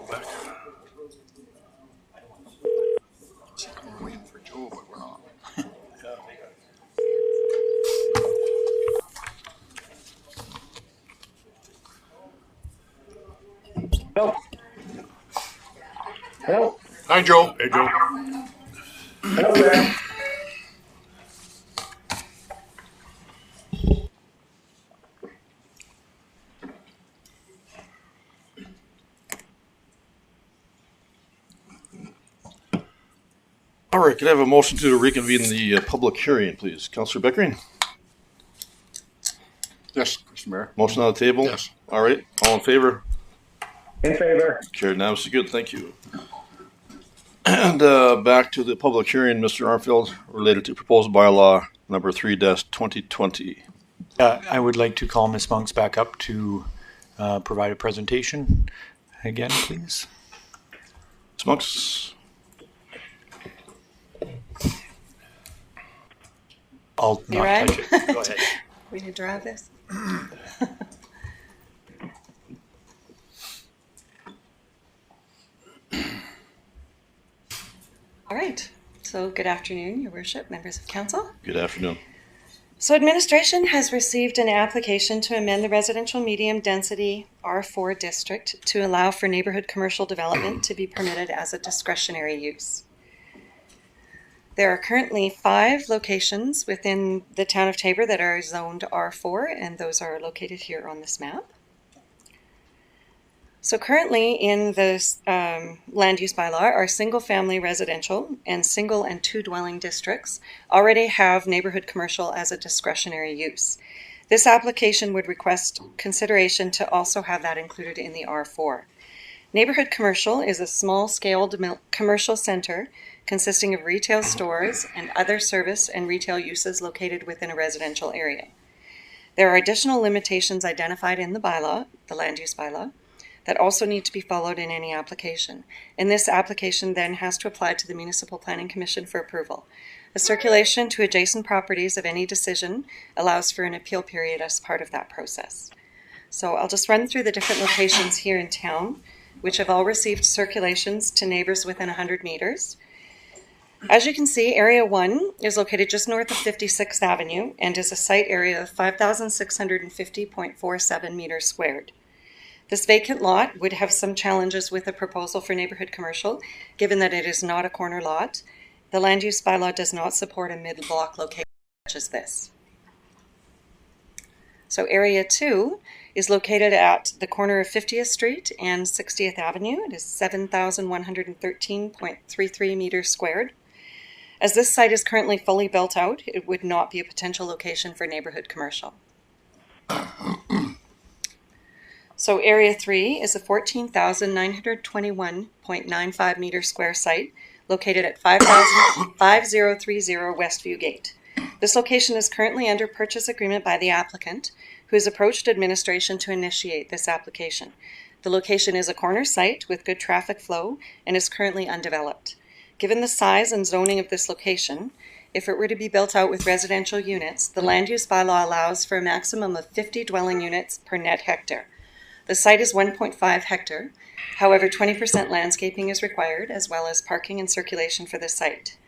Back. We're waiting for Joe, but we're not. Hello? Hello? Hi, Joe. Hey, Joe. Hello there. All right, could I have a motion to reconvene the public hearing, please? Councillor Beckering? Yes, Mr. Mayor. Motion on the table? Yes. All right, all in favor? In favor. Carried unanimously. Good, thank you. And back to the public hearing, Mr. Armfield, related to proposed bylaw number 3-2020. I would like to call Ms. Monks back up to provide a presentation again, please. Ms. Monks? I'll You not ready? touch it. Go ahead. We need to drive this. All right. So good afternoon, Your Worship, members of council. Good afternoon. So administration has received an application to amend the residential medium density R4 district to allow for neighborhood commercial development to be permitted as a discretionary use. There are currently 5 locations within the town of Taber that are zoned R4, and those are located here on this map. So currently in this land use bylaw, our single-family residential and single and 2 dwelling districts already have neighborhood commercial as a discretionary use. This application would request consideration to also have that included in the R4. Neighborhood commercial is a small-scale commercial center consisting of retail stores and other service and retail uses located within a residential area. There are additional limitations identified in the bylaw, the land use bylaw, that also need to be followed in any application. And this application then has to apply to the Municipal Planning Commission for approval. A circulation to adjacent properties of any decision allows for an appeal period as part of that process. So I'll just run through the different locations here in town, which have all received circulations to neighbors within 100 meters. As you can see, Area 1 is located just north of 56th Avenue and is a site area of 5,650.47 meters squared. This vacant lot would have some challenges with a proposal for neighborhood commercial, given that it is not a corner lot. The land use bylaw does not support a mid-block location such as this. So Area 2 is located at the corner of 50th Street and 60th Avenue. It is 7,113.33 meters squared. As this site is currently fully built out, it would not be a potential location for neighborhood commercial. So Area 3 is a 14,921.95 meter square site located at 5030 Westview Gate. This location is currently under purchase agreement by the applicant, who has approached administration to initiate this application. The location is a corner site with good traffic flow and is currently undeveloped. Given the size and zoning of this location, if it were to be built out with residential units, the land use bylaw allows for a maximum of 50 dwelling units per net hectare. The site is 1.5 hectare. However, 20% landscaping is required, as well as parking and circulation for the site.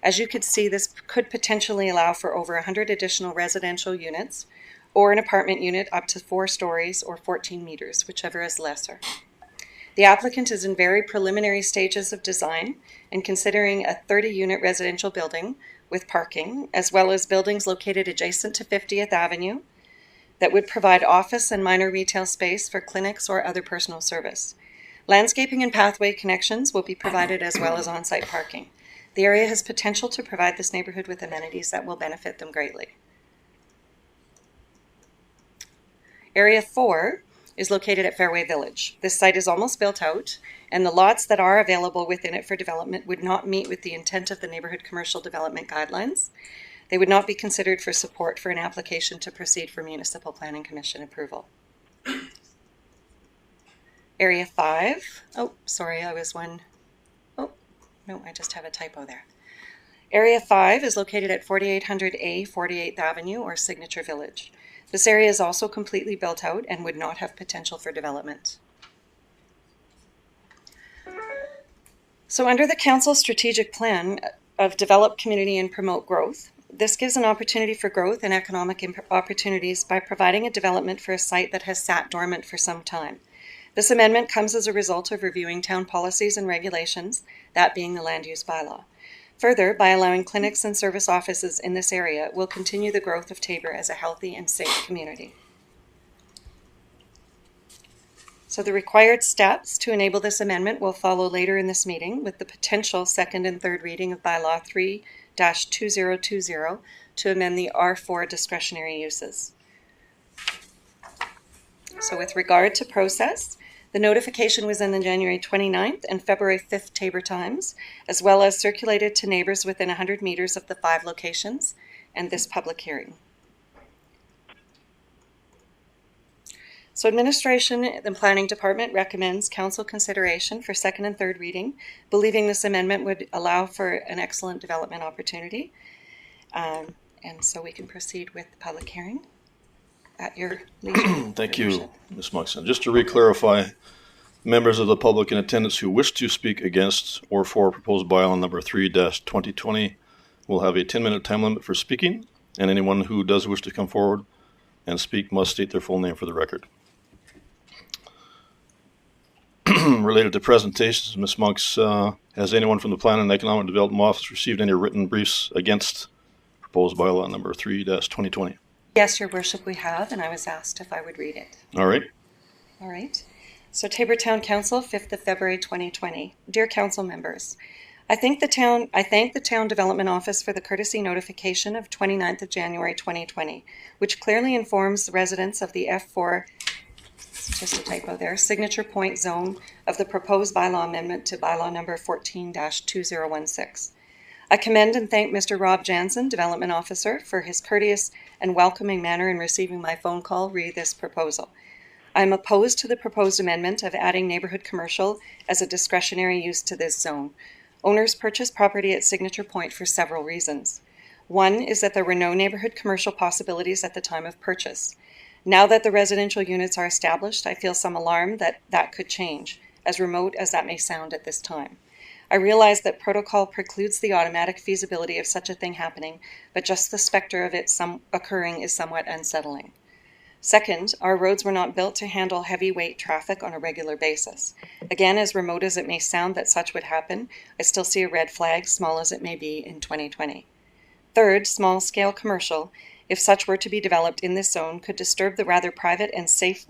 As you could see, this could potentially allow for over 100 additional residential units, or an apartment unit up to 4 stories or 14 meters, whichever is lesser. The applicant is in very preliminary stages of design and considering a 30-unit residential building with parking, as well as buildings located adjacent to 50th Avenue, that would provide office and minor retail space for clinics or other personal service. Landscaping and pathway connections will be provided as well as on-site parking. The area has potential to provide this neighborhood with amenities that will benefit them greatly. Area 4 is located at Fairway Village. This site is almost built out, and the lots that are available within it for development would not meet with the intent of the Neighborhood Commercial Development Guidelines. They would not be considered for support for an application to proceed for Municipal Planning Commission approval. Area 5, oh, sorry, I was one. Oh, no, I just have a typo there. Area 5 is located at 4800A 48th Avenue or Signature Village. This area is also completely built out and would not have potential for development. So under the Council's strategic plan of develop community and promote growth, this gives an opportunity for growth and economic opportunities by providing a development for a site that has sat dormant for some time. This amendment comes as a result of reviewing town policies and regulations, that being the land use bylaw. Further, by allowing clinics and service offices in this area, will continue the growth of Taber as a healthy and safe community. So the required steps to enable this amendment will follow later in this meeting with the potential second and third reading of bylaw 3-2020 to amend the R4 discretionary uses. So with regard to process, the notification was in the January 29th and February 5th Taber Times, as well as circulated to neighbors within 100 meters of the 5 locations and this public hearing. So administration, the planning department recommends council consideration for second and third reading, believing this amendment would allow for an excellent development opportunity. And so we can proceed with the public hearing at your leisure. Thank you, Ms. Moxon. Just to re-clarify, members of the public in attendance who wish to speak against or for proposed bylaw number 3-2020 will have a 10-minute time limit for speaking, and anyone who does wish to come forward and speak must state their full name for the record. Related to presentations, Ms. Monks, has anyone from the Planning and Economic Development Office received any written briefs against proposed bylaw number 3-2020? Yes, Your Worship, we have, and I was asked if I would read it. All right. All right. So Taber Town Council, 5th of February 2020. Dear Council members, I thank the Town Development Office for the courtesy notification of 29th of January 2020, which clearly informs the residents of the F4, just a typo there, signature point zone of the proposed bylaw amendment to bylaw number 14-2016. I commend and thank Mr. Rob Jansen, Development Officer, for his courteous and welcoming manner in receiving my phone call re this proposal. I am opposed to the proposed amendment of adding neighborhood commercial as a discretionary use to this zone. Owners purchased property at Signature Point for several reasons. One is that there were no neighborhood commercial possibilities at the time of purchase. Now that the residential units are established, I feel some alarm that that could change, as remote as that may sound at this time. I realize that protocol precludes the automatic feasibility of such a thing happening, but just the specter of it occurring is somewhat unsettling. Second, our roads were not built to handle heavyweight traffic on a regular basis. Again, as remote as it may sound that such would happen, I still see a red flag, small as it may be, in 2020. Third, small-scale commercial, if such were to be developed in this zone, could disturb the rather private and safe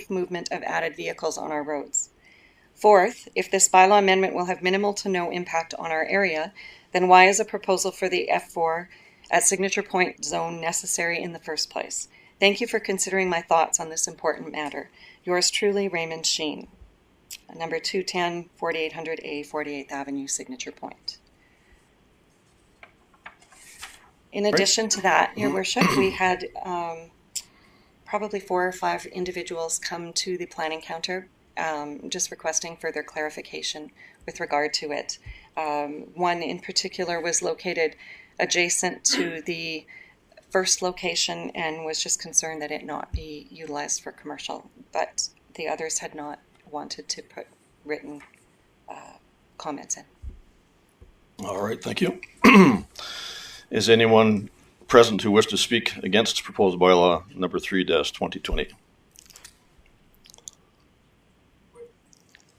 movement of added vehicles on our roads. Fourth, if this bylaw amendment will have minimal to no impact on our area, then why is a proposal for the F4 at Signature Point zone necessary in the first place? Thank you for considering my thoughts on this important matter. Yours truly, Raymond Sheen. Number 210, 4800A, 48th Avenue, Signature Point. In addition to that, Your Worship, we had probably 4 or 5 individuals come to the planning counter just requesting further clarification with regard to it. One in particular was located adjacent to the first location and was just concerned that it not be utilized for commercial, but the others had not wanted to put written comments in. All right, thank you. Is anyone present who wishes to speak against proposed bylaw number 3-2020?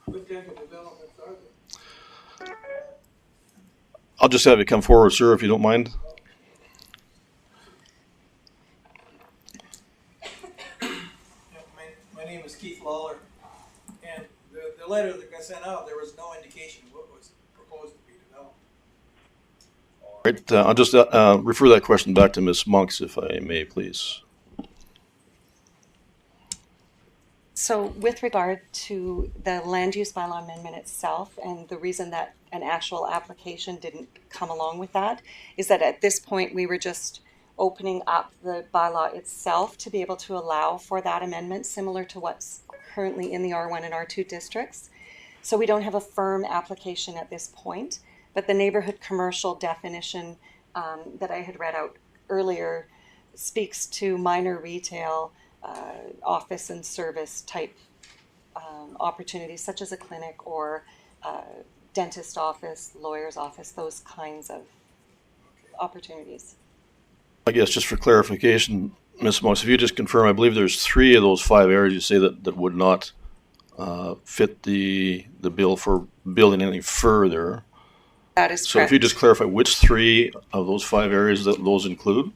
What type of developments are there? I'll just have you come forward, sir, if you don't mind. My name is Keith Lawler, and the letter that got sent out, there was no indication of what was proposed to be developed. Right, I'll just refer that question back to Ms. Monks, if I may, please. So with regard to the land use bylaw amendment itself, and the reason that an actual application didn't come along with that is that at this point we were just opening up the bylaw itself to be able to allow for that amendment, similar to what's currently in the R1 and R2 districts. So we don't have a firm application at this point, but the neighborhood commercial definition that I had read out earlier speaks to minor retail, office and service type opportunities, such as a clinic or dentist office, lawyer's office, those kinds of opportunities. I guess just for clarification, Ms. Moss, if you just confirm, I believe there's 3 of those 5 areas you say that would not fit the bill for building anything further. That is So correct. if you just clarify which 3 of those 5 areas that those include?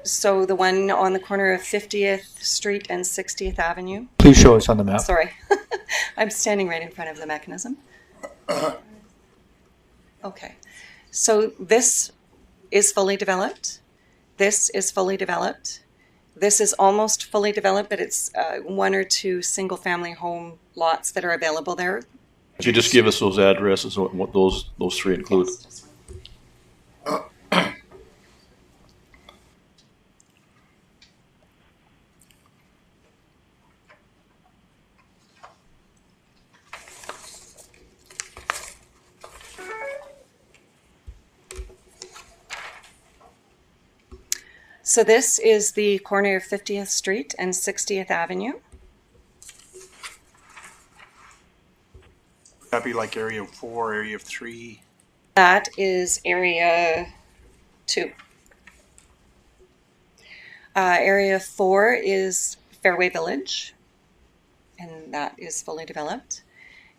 So the one on the corner of 50th Street and 60th Avenue. Please show us on the map. Sorry, I'm standing right in front of the mechanism. Okay, so this is fully developed. This is fully developed. This is almost fully developed, but it's 1 or 2 single-family home lots that are available there. Could you just give us those addresses, what those 3 include? So this is the corner of 50th Street and 60th Avenue. Would that be like area 4, area 3? That is area 2. Area 4 is Fairway Village, and that is fully developed.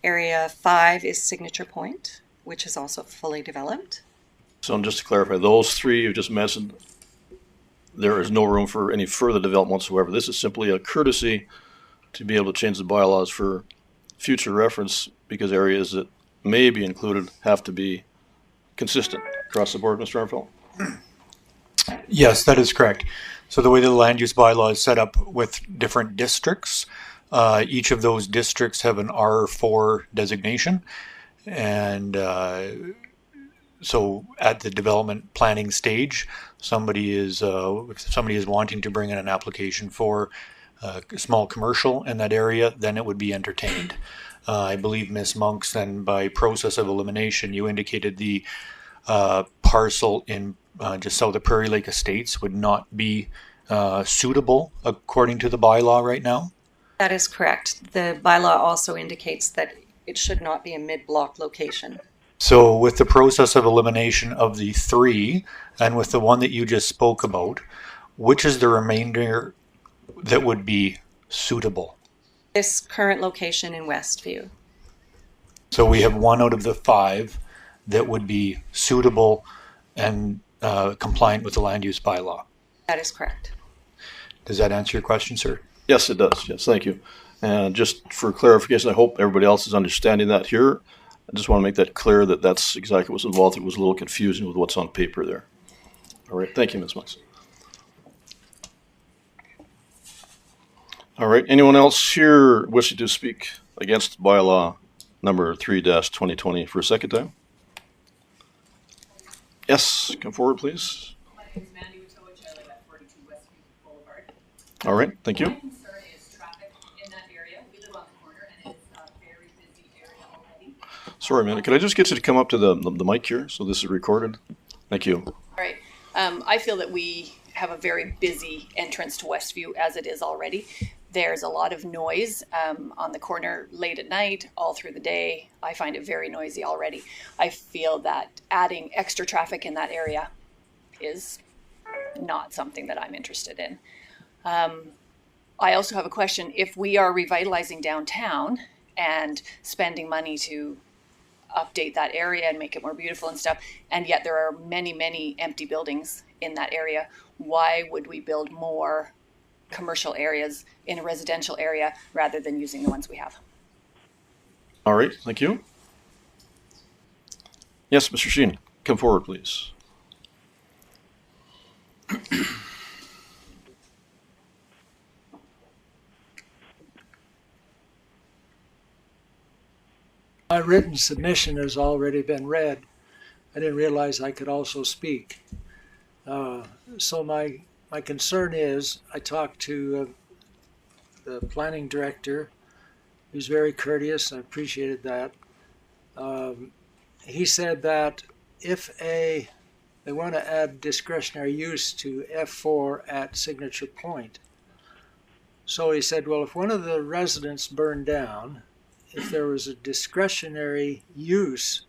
Area 5 is Signature Point, which is also fully developed. So just to clarify, those 3 you just mentioned, there is no room for any further development whatsoever. This is simply a courtesy to be able to change the bylaws for future reference, because areas that may be included have to be consistent across the board, Mr. Armfeldt? Yes, that is correct. So the way the land use bylaw is set up with different districts, each of those districts have an R4 designation. And so at the development planning stage, if somebody is wanting to bring in an application for small commercial in that area, then it would be entertained. I believe, Ms. Monks, then by process of elimination, you indicated the parcel in just south of Prairie Lake Estates would not be suitable according to the bylaw right now? That is correct. The bylaw also indicates that it should not be a mid-block location. So with the process of elimination of the 3 and with the one that you just spoke about, which is the remainder that would be suitable? This current location in Westview. So we have 1 out of the 5 that would be suitable and compliant with the land use bylaw. That is correct. Does that answer your question, sir? Yes, it does. Yes, thank you. And just for clarification, I hope everybody else is understanding that here. I just want to make that clear that that's exactly what's involved. It was a little confusing with what's on paper there. All right. Thank you, Ms. Monks. All right. Anyone else here wishing to speak against bylaw number 3-2020 for a second time? Yes, come forward, please. My name is Mandy Witowich. I live at 42 Westview Boulevard. All right. Thank you. My concern is traffic in that area. We live on the corner and it's a very busy area already. Sorry, man. Could I just get you to come up to the mic here so this is recorded? Thank you. All right. I feel that we have a very busy entrance to Westview as it is already. There's a lot of noise on the corner late at night, all through the day. I find it very noisy already. I feel that adding extra traffic in that area is not something that I'm interested in. I also have a question. If we are revitalizing downtown and spending money to update that area and make it more beautiful and stuff, and yet there are many, many empty buildings in that area, why would we build more commercial areas in a residential area rather than using the ones we have? All right. Thank you. Yes, Mr. Sheen, come forward, please. My written submission has already been read. I didn't realize I could also speak. So my concern is, I talked to the planning director, who's very courteous. I appreciated that. He said that if they want to add discretionary use to F4 at Signature Point. So he said, well, if one of the residents burned down if there was a discretionary use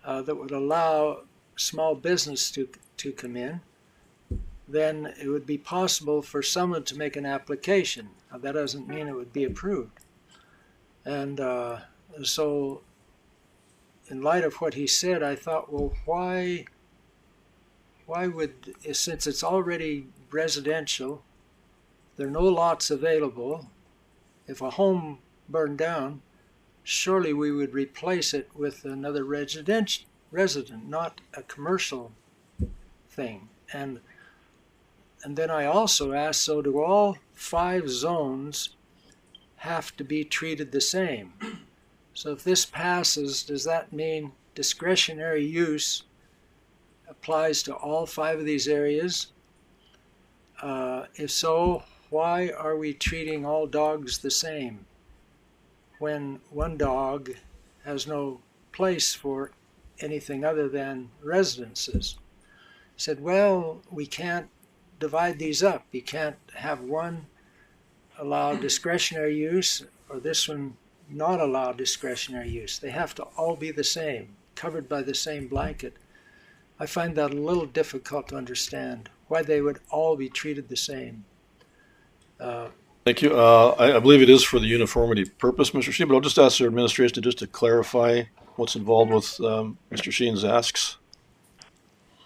that would allow small business to come in, then it would be possible for someone to make an application. Now, that doesn't mean it would be approved. And so in light of what he said, I thought, well, why would, since it's already residential, there are no lots available, if a home burned down, surely we would replace it with another resident, not a commercial thing. And then I also asked, so do all 5 zones have to be treated the same? So if this passes, does that mean discretionary use applies to all 5 of these areas? If so, why are we treating all dogs the same when one dog has no place for anything other than residences? He said, well, we can't divide these up. You can't have one allow discretionary use or this one not allow discretionary use. They have to all be the same, covered by the same blanket. I find that a little difficult to understand, why they would all be treated the same. Thank you. I believe it is for the uniformity purpose, Mr. Sheen, but I'll just ask our administration just to clarify what's involved with Mr. Sheen's asks.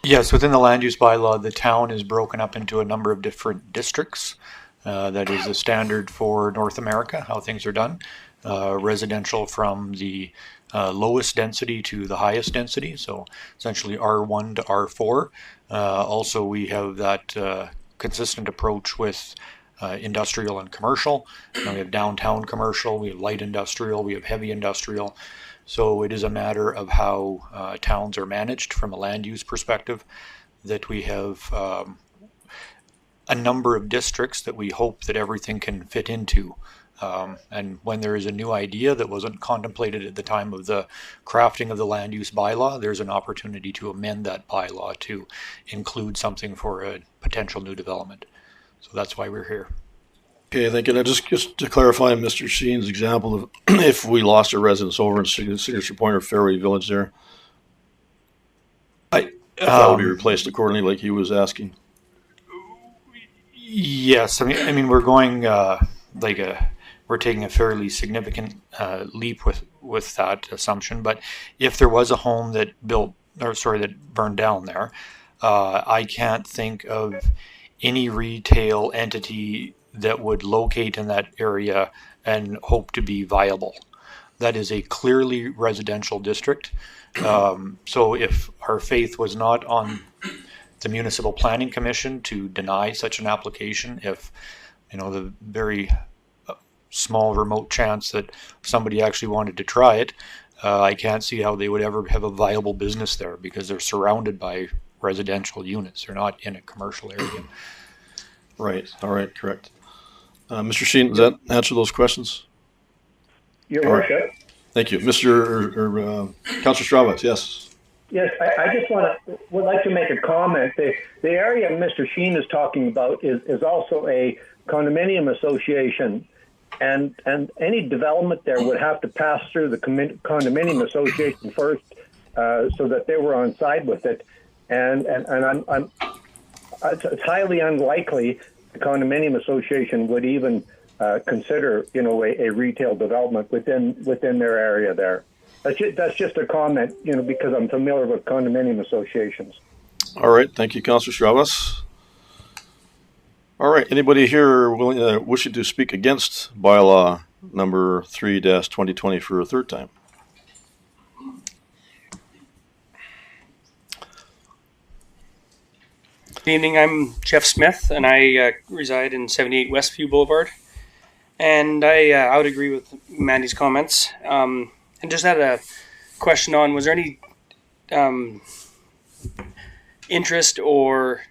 Yes, within the land use bylaw, the town is broken up into a number of different districts. That is a standard for North America, how things are done. Residential from the lowest density to the highest density, so essentially R1 to R4. Also, we have that consistent approach with industrial and commercial. Now we have downtown commercial, we have light industrial, we have heavy industrial. So it is a matter of how towns are managed from a land use perspective, that we have a number of districts that we hope that everything can fit into. And when there is a new idea that wasn't contemplated at the time of the crafting of the land use bylaw, there's an opportunity to amend that bylaw to include something for a potential new development. So that's why we're here. Okay, thank you. Now just to clarify Mr. Sheen's example of if we lost a residence over in Signature Point or Fairway Village there, that would be replaced accordingly like he was asking. Yes, I mean we're going we're taking a fairly significant leap with that assumption. But if there was a home that burned down there, I can't think of any retail entity that would locate in that area and hope to be viable. That is a clearly residential district. So if our faith was not on the Municipal Planning Commission to deny such an application, if the very small remote chance that somebody actually wanted to try it, I can't see how they would ever have a viable business there, because they're surrounded by residential units. They're not in a commercial area. Right. All right. Correct. Mr. Sheen, does that answer those questions? Your worship. Thank you. Councilor Stravitz, yes. Yes, I just would like to make a comment. The area Mr. Sheen is talking about is also a condominium association, and any development there would have to pass through the condominium association first, so that they were on side with it, and it's highly unlikely the condominium association would even consider a retail development within their area there. That's just a comment, because I'm familiar with condominium associations. All right. Thank you, Councilor Stravitz. All right. Anybody here wishing to speak against bylaw number 3-2020 for a third time? Good evening. I'm Jeff Smith, and I reside in 78 Westview Boulevard. And I would agree with Mandy's comments. And just had a question on, was there any interest or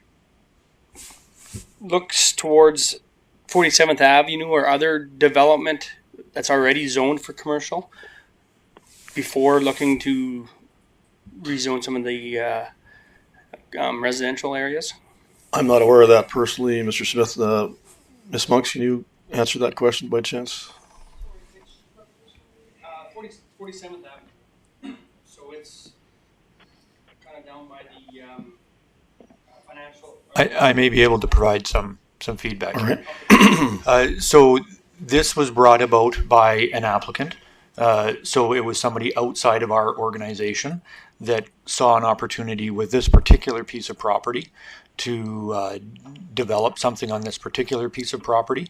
looks towards 47th Avenue or other development that's already zoned for commercial before looking to rezone some of the residential areas? I'm not aware of that personally, Mr. Smith. Ms. Monks, can you answer that question by chance? 47th Avenue. So it's kind of down by the financial. I may be able to provide some feedback. So this was brought about by an applicant. So it was somebody outside of our organization that saw an opportunity with this particular piece of property to develop something on this particular piece of property,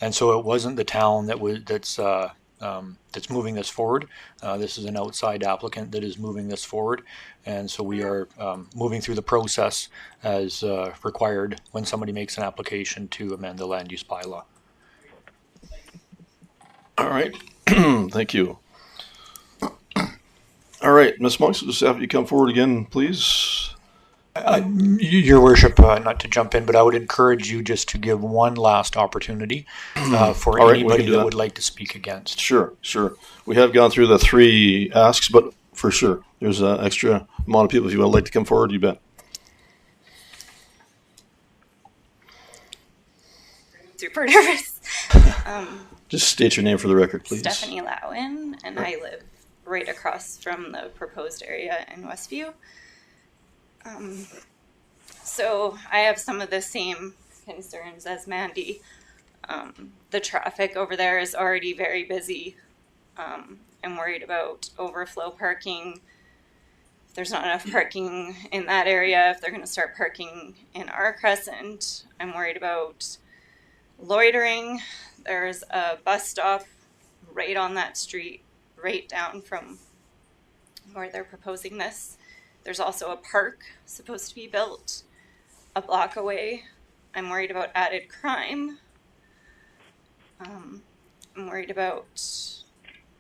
and so it wasn't the town that's moving this forward. This is an outside applicant that is moving this forward, and so we are moving through the process as required when somebody makes an application to amend the land use bylaw. All right, thank you. All right, Ms. Monks, just have you come forward again, please. Your Worship, not to jump in, but I would encourage you just to give one last opportunity for All right, anybody that would like to speak against. Sure. We have gone through the 3 asks, but for sure, there's an extra amount of people. If you would like to come forward, you bet. Super nervous. Just state your name for the record, please. Stephanie Lowen, and I live right across from the proposed area in Westview. So I have some of the same concerns as Mandy. The traffic over there is already very busy. I'm worried about overflow parking. If there's not enough parking in that area, if they're going to start parking in our crescent, I'm worried about loitering. There's a bus stop right on that street, right down from where they're proposing this. There's also a park supposed to be built a block away. I'm worried about added crime. I'm worried about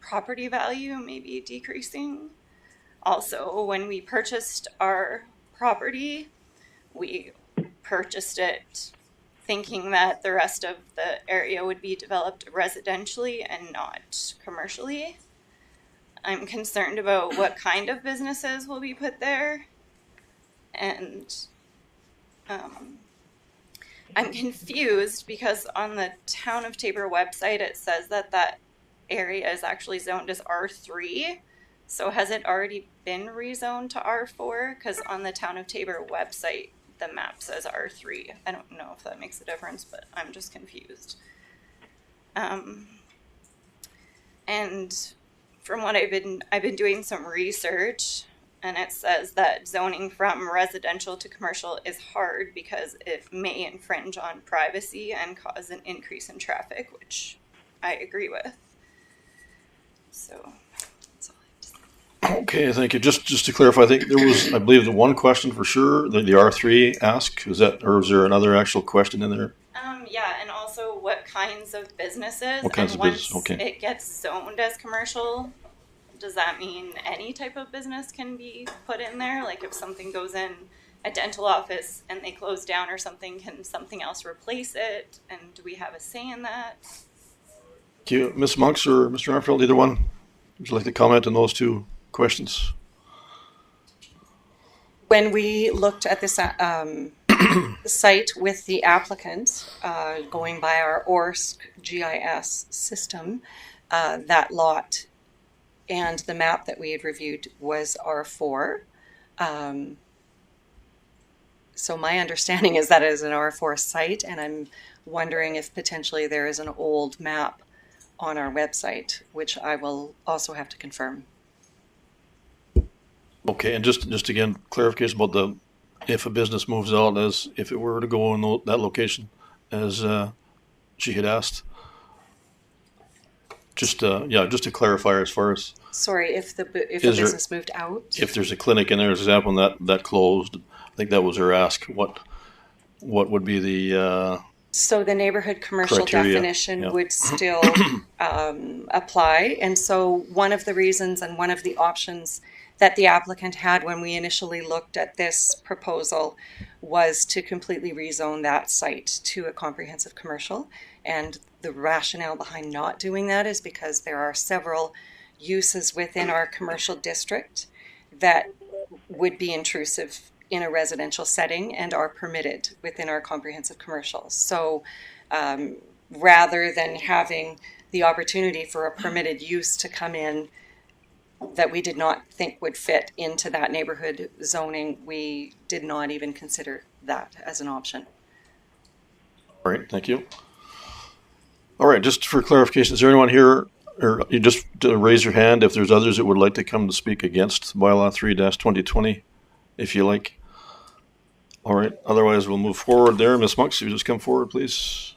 property value maybe decreasing. Also, when we purchased our property, we purchased it thinking that the rest of the area would be developed residentially and not commercially. I'm concerned about what kind of businesses will be put there. And I'm confused because on the Town of Taber website, it says that that area is actually zoned as R3. So has it already been rezoned to R4? Because on the Town of Taber website, the map says R3. I don't know if that makes a difference, but I'm just confused. And from what I've been doing some research, and it says that zoning from residential to commercial is hard because it may infringe on privacy and cause an increase in traffic, which I agree with. So that's all I have to say. Okay, thank you. Just to clarify, I think there was, I believe, the one question for sure, the R3 ask, is that, or is there another actual question in there? Yeah, and also what kinds of businesses. What kinds and of business? once Okay. it gets zoned as commercial, does that mean any type of business can be put in there? Like if something goes in a dental office and they close down or something, can something else replace it? And do we have a say in that? Thank you. Ms. Monks or Mr. Armfield, either one? Would you like to comment on those 2 questions? When we looked at this site with the applicant, going by our ORSC GIS system, that lot and the map that we had reviewed was R4. So my understanding is that it is an R4 site, and I'm wondering if potentially there is an old map on our website, which I will also have to confirm. Okay, and just again, clarification about if a business moves out, as if it were to go in that location, as she had asked. Just to clarify as far as. Sorry, if a business moved out? If there's a clinic in there, as an example, and that closed, I think that was her ask. What would be the So the neighborhood commercial criteria? definition Yeah. would still apply. And so one of the reasons and one of the options that the applicant had when we initially looked at this proposal was to completely rezone that site to a comprehensive commercial. And the rationale behind not doing that is because there are several uses within our commercial district that would be intrusive in a residential setting and are permitted within our comprehensive commercial. So rather than having the opportunity for a permitted use to come in that we did not think would fit into that neighborhood zoning, we did not even consider that as an option. All right, thank you. All right, just for clarification, is there anyone here, or you just raise your hand if there's others that would like to come to speak against bylaw 3-2020, if you like. All right, otherwise we'll move forward there. Ms. Monks, you just come forward, please.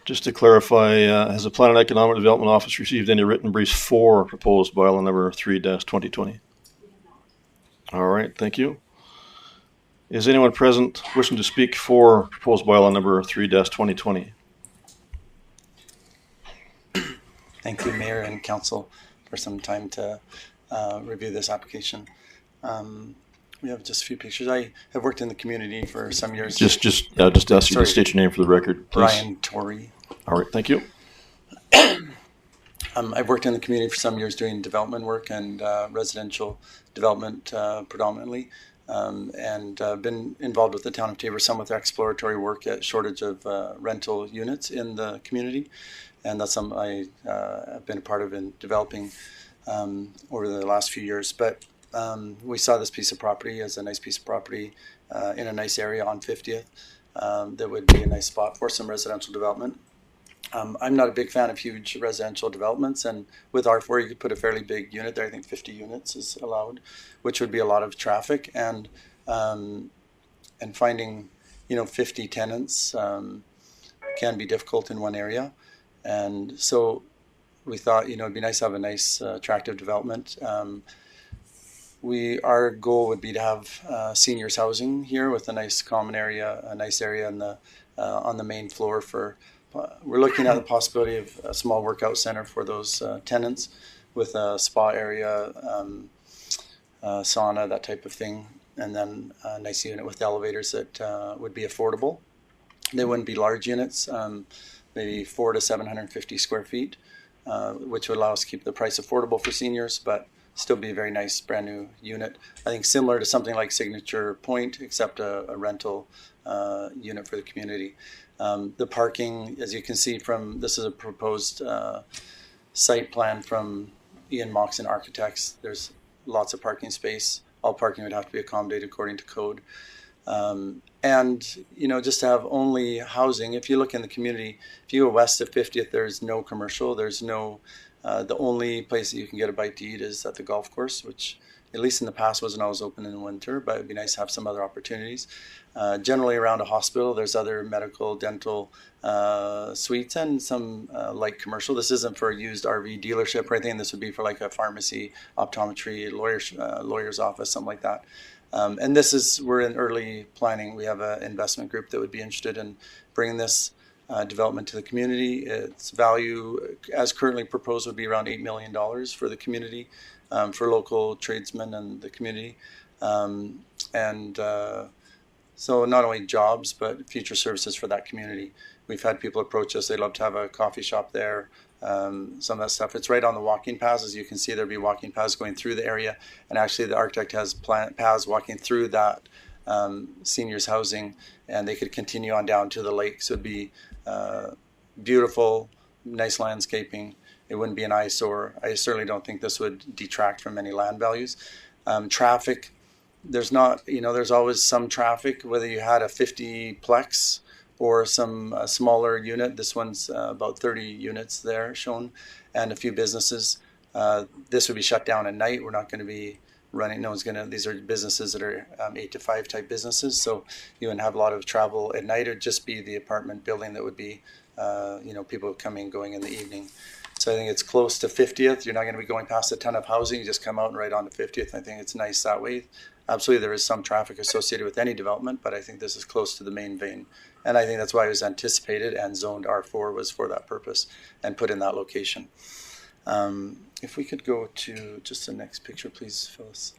Just to clarify, has the Plan and Economic Development Office received any written briefs for proposed bylaw number 3-2020? All right, thank you. Is anyone present wishing to speak for proposed bylaw number 3-2020? Thank you, Mayor and Council, for some time to review this application. We have just a few pictures. I have worked in the community for some years. Just ask you to state your name for the record, please. Brian Torrey. All right, thank you. I've worked in the community for some years doing development work and residential development predominantly, and been involved with the town of Taber some with exploratory work at shortage of rental units in the community, and that's something I have been a part of in developing over the last few years. But we saw this piece of property as a nice piece of property in a nice area on 50th that would be a nice spot for some residential development. I'm not a big fan of huge residential developments, and with R4 you could put a fairly big unit there. I think 50 units is allowed, which would be a lot of traffic, and finding 50 tenants can be difficult in one area. And so we thought it'd be nice to have a nice attractive development. Our goal would be to have seniors housing here with a nice common area, a nice area in the on the main floor for. We're looking at the possibility of a small workout center for those tenants with a spa area, sauna, that type of thing, and then a nice unit with elevators that would be affordable. They wouldn't be large units, maybe 400 to 750 square feet, which would allow us to keep the price affordable for seniors, but still be a very nice brand new unit. I think similar to something like Signature Point, except a rental unit for the community. The parking, as you can see from, this is a proposed site plan from Ian Moxon Architects. There's lots of parking space. All parking would have to be accommodated according to code. And, just to have only housing, if you look in the community, if you go west of 50th, there's no commercial, there's no, the only place that you can get a bite to eat is at the golf course, which at least in the past wasn't always open in the winter, but it'd be nice to have some other opportunities. Generally around a hospital, there's other medical, dental suites and some light commercial. This isn't for a used RV dealership or anything. This would be for like a pharmacy, optometry, lawyer's office, something like that. And we're in early planning. We have an investment group that would be interested in bringing this development to the community. Its value, as currently proposed, would be around $8 million for the community, for local tradesmen and the community. So not only jobs, but future services for that community. We've had people approach us. They'd love to have a coffee shop there, some of that stuff. It's right on the walking paths. As you can see, there'll be walking paths going through the area. And actually, the architect has paths walking through that seniors housing, and they could continue on down to the lake. So it'd be beautiful, nice landscaping. It wouldn't be an eyesore. I certainly don't think this would detract from any land values. Traffic, there's not, there's always some traffic, whether you had a 50-plex or some smaller unit. This one's about 30 units there shown, and a few businesses. This would be shut down at night. We're not going to be running. These are businesses that are 8 to 5 type businesses. So you wouldn't have a lot of travel at night. It would just be the apartment building that would be, people coming and going in the evening. So I think it's close to 50th. You're not going to be going past a ton of housing. You just come out and right on to 50th. I think it's nice that way. Absolutely, there is some traffic associated with any development, but I think this is close to the main vein. And I think that's why it was anticipated and zoned R4 was for that purpose and put in that location. If we could go to just the next picture, please, Phyllis.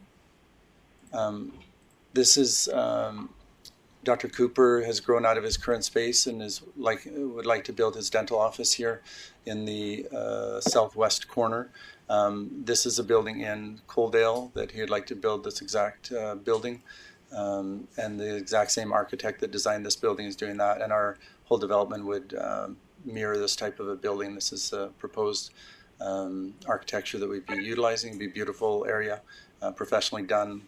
This is Dr. Cooper has grown out of his current space and would like to build his dental office here in the southwest corner. This is a building in Coaldale that he'd like to build this exact building. And the exact same architect that designed this building is doing that. And our whole development would mirror this type of a building. This is proposed architecture that we'd be utilizing. It'd be a beautiful area, professionally done.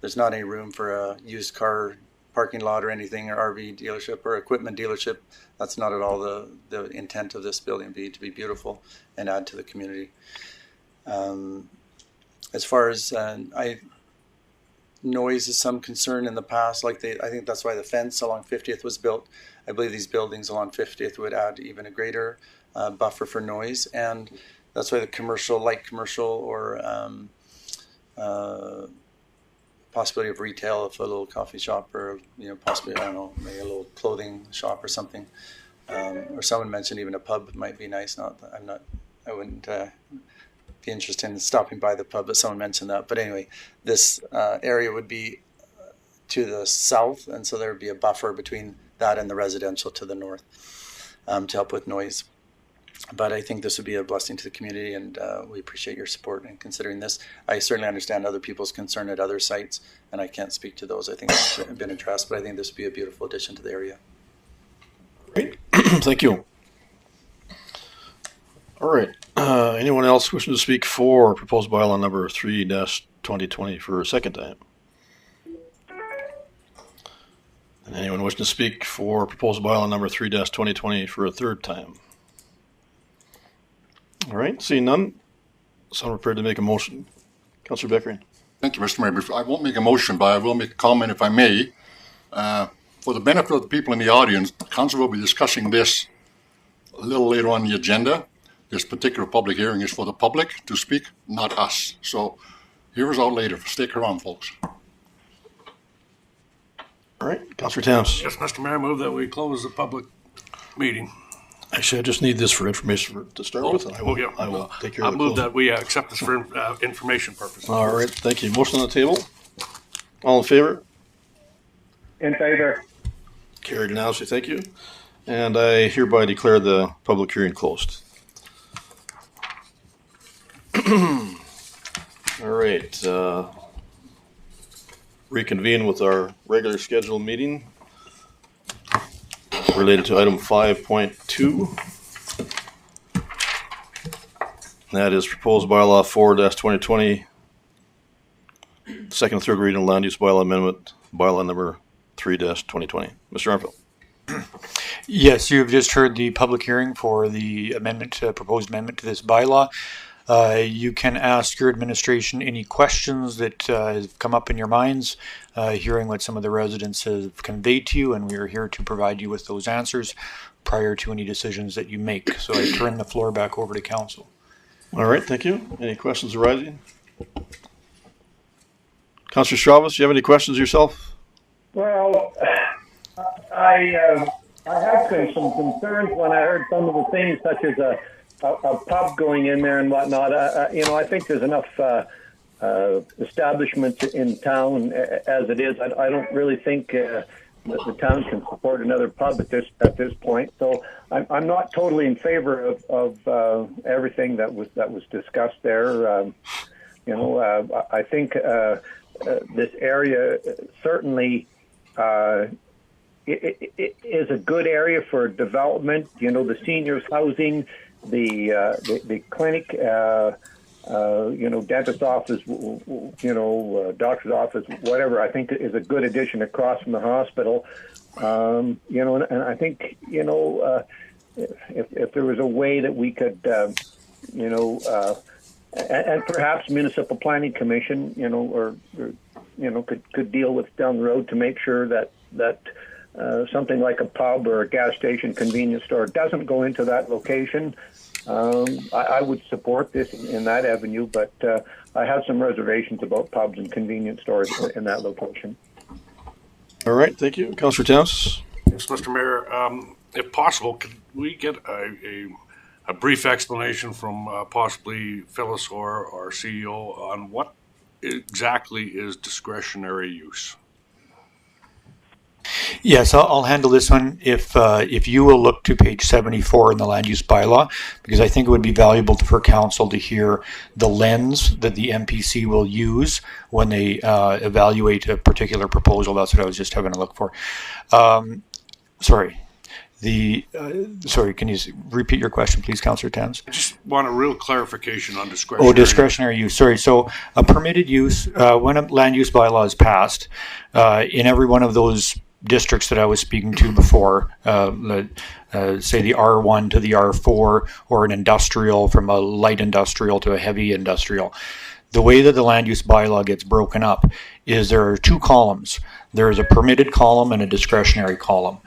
There's not any room for a used car parking lot or anything, or RV dealership or equipment dealership. That's not at all the intent of this building. To be beautiful and add to the community. As far as noise is some concern in the past, I think that's why the fence along 50th was built. I believe these buildings along 50th would add even a greater buffer for noise, and that's why the light commercial or possibility of retail, if a little coffee shop or possibly, I don't know, maybe a little clothing shop or something, or someone mentioned even a pub might be nice. I wouldn't be interested in stopping by the pub, but someone mentioned that. But anyway, this area would be to the south, and so there would be a buffer between that and the residential to the north to help with noise. But I think this would be a blessing to the community, and we appreciate your support in considering this. I certainly understand other people's concern at other sites, and I can't speak to those. I think it's been addressed, but I think this would be a beautiful addition to the area. Great. Thank you. All right. Anyone else wishing to speak for proposed bylaw number 3-2020 for a second time? And anyone wishing to speak for proposed bylaw number 3-2020 for a third time? All right. Seeing none, someone prepared to make a motion. Councillor Beckering. Thank you, Mr. Mayor. I won't make a motion, but I will make a comment if I may. For the benefit of the people in the audience, the council will be discussing this a little later on the agenda. This particular public hearing is for the public to speak, not us. So hear us out later. Stick around, folks. All right. Councillor Towns. Yes, Mr. Mayor, I move that we close the public meeting. Actually, I just need this for information to start with. And I will take care of it. I move that we accept this for information purposes. All right. Thank you. Motion on the table. All in favor? In favor. Carried unanimously. Thank you. And I hereby declare the public hearing closed. All right. Reconvene with our regular scheduled meeting related to item 5.2. That is proposed bylaw 4-2020, second and third reading of land use bylaw amendment, bylaw number 3-2020. Mr. Armfield. Yes, you have just heard the public hearing for the amendment, proposed amendment to this bylaw. You can ask your administration any questions that have come up in your minds, hearing what some of the residents have conveyed to you, and we are here to provide you with those answers prior to any decisions that you make. So I turn the floor back over to council. All right, thank you. Any questions arising? Councillor Stravas, do you have any questions yourself? Well, I have some concerns when I heard some of the things, such as a pub going in there and whatnot. I think there's enough establishments in town as it is. I don't really think that the town can support another pub at this point. So I'm not totally in favor of everything that was discussed there. I think this area certainly it is a good area for development. The seniors housing, the clinic, dentist office, doctor's office, whatever, I think is a good addition across from the hospital. And I think, if there was a way that we could, and perhaps Municipal Planning Commission, could deal with down the road to make sure that something like a pub or a gas station, convenience store doesn't go into that location. I would support this in that avenue, but I have some reservations about pubs and convenience stores in that location. All right, thank you. Councillor Towns? Yes, Mr. Mayor, if possible, could we get a brief explanation from possibly Phyllis or our CEO on what exactly is discretionary use? Yes, I'll handle this one. If you will look to page 74 in the land use bylaw, because I think it would be valuable for council to hear the lens that the MPC will use when they evaluate a particular proposal. That's what I was just having a look for. Sorry, can you repeat your question, please, Councillor Thames? I just want a real clarification on discretionary. Oh, discretionary use. Sorry. So a permitted use, when a land use bylaw is passed, in every one of those districts that I was speaking to before, say the R1 to the R4, or an industrial from a light industrial to a heavy industrial, the way that the land use bylaw gets broken up is there are two columns. There is a permitted column and a discretionary column.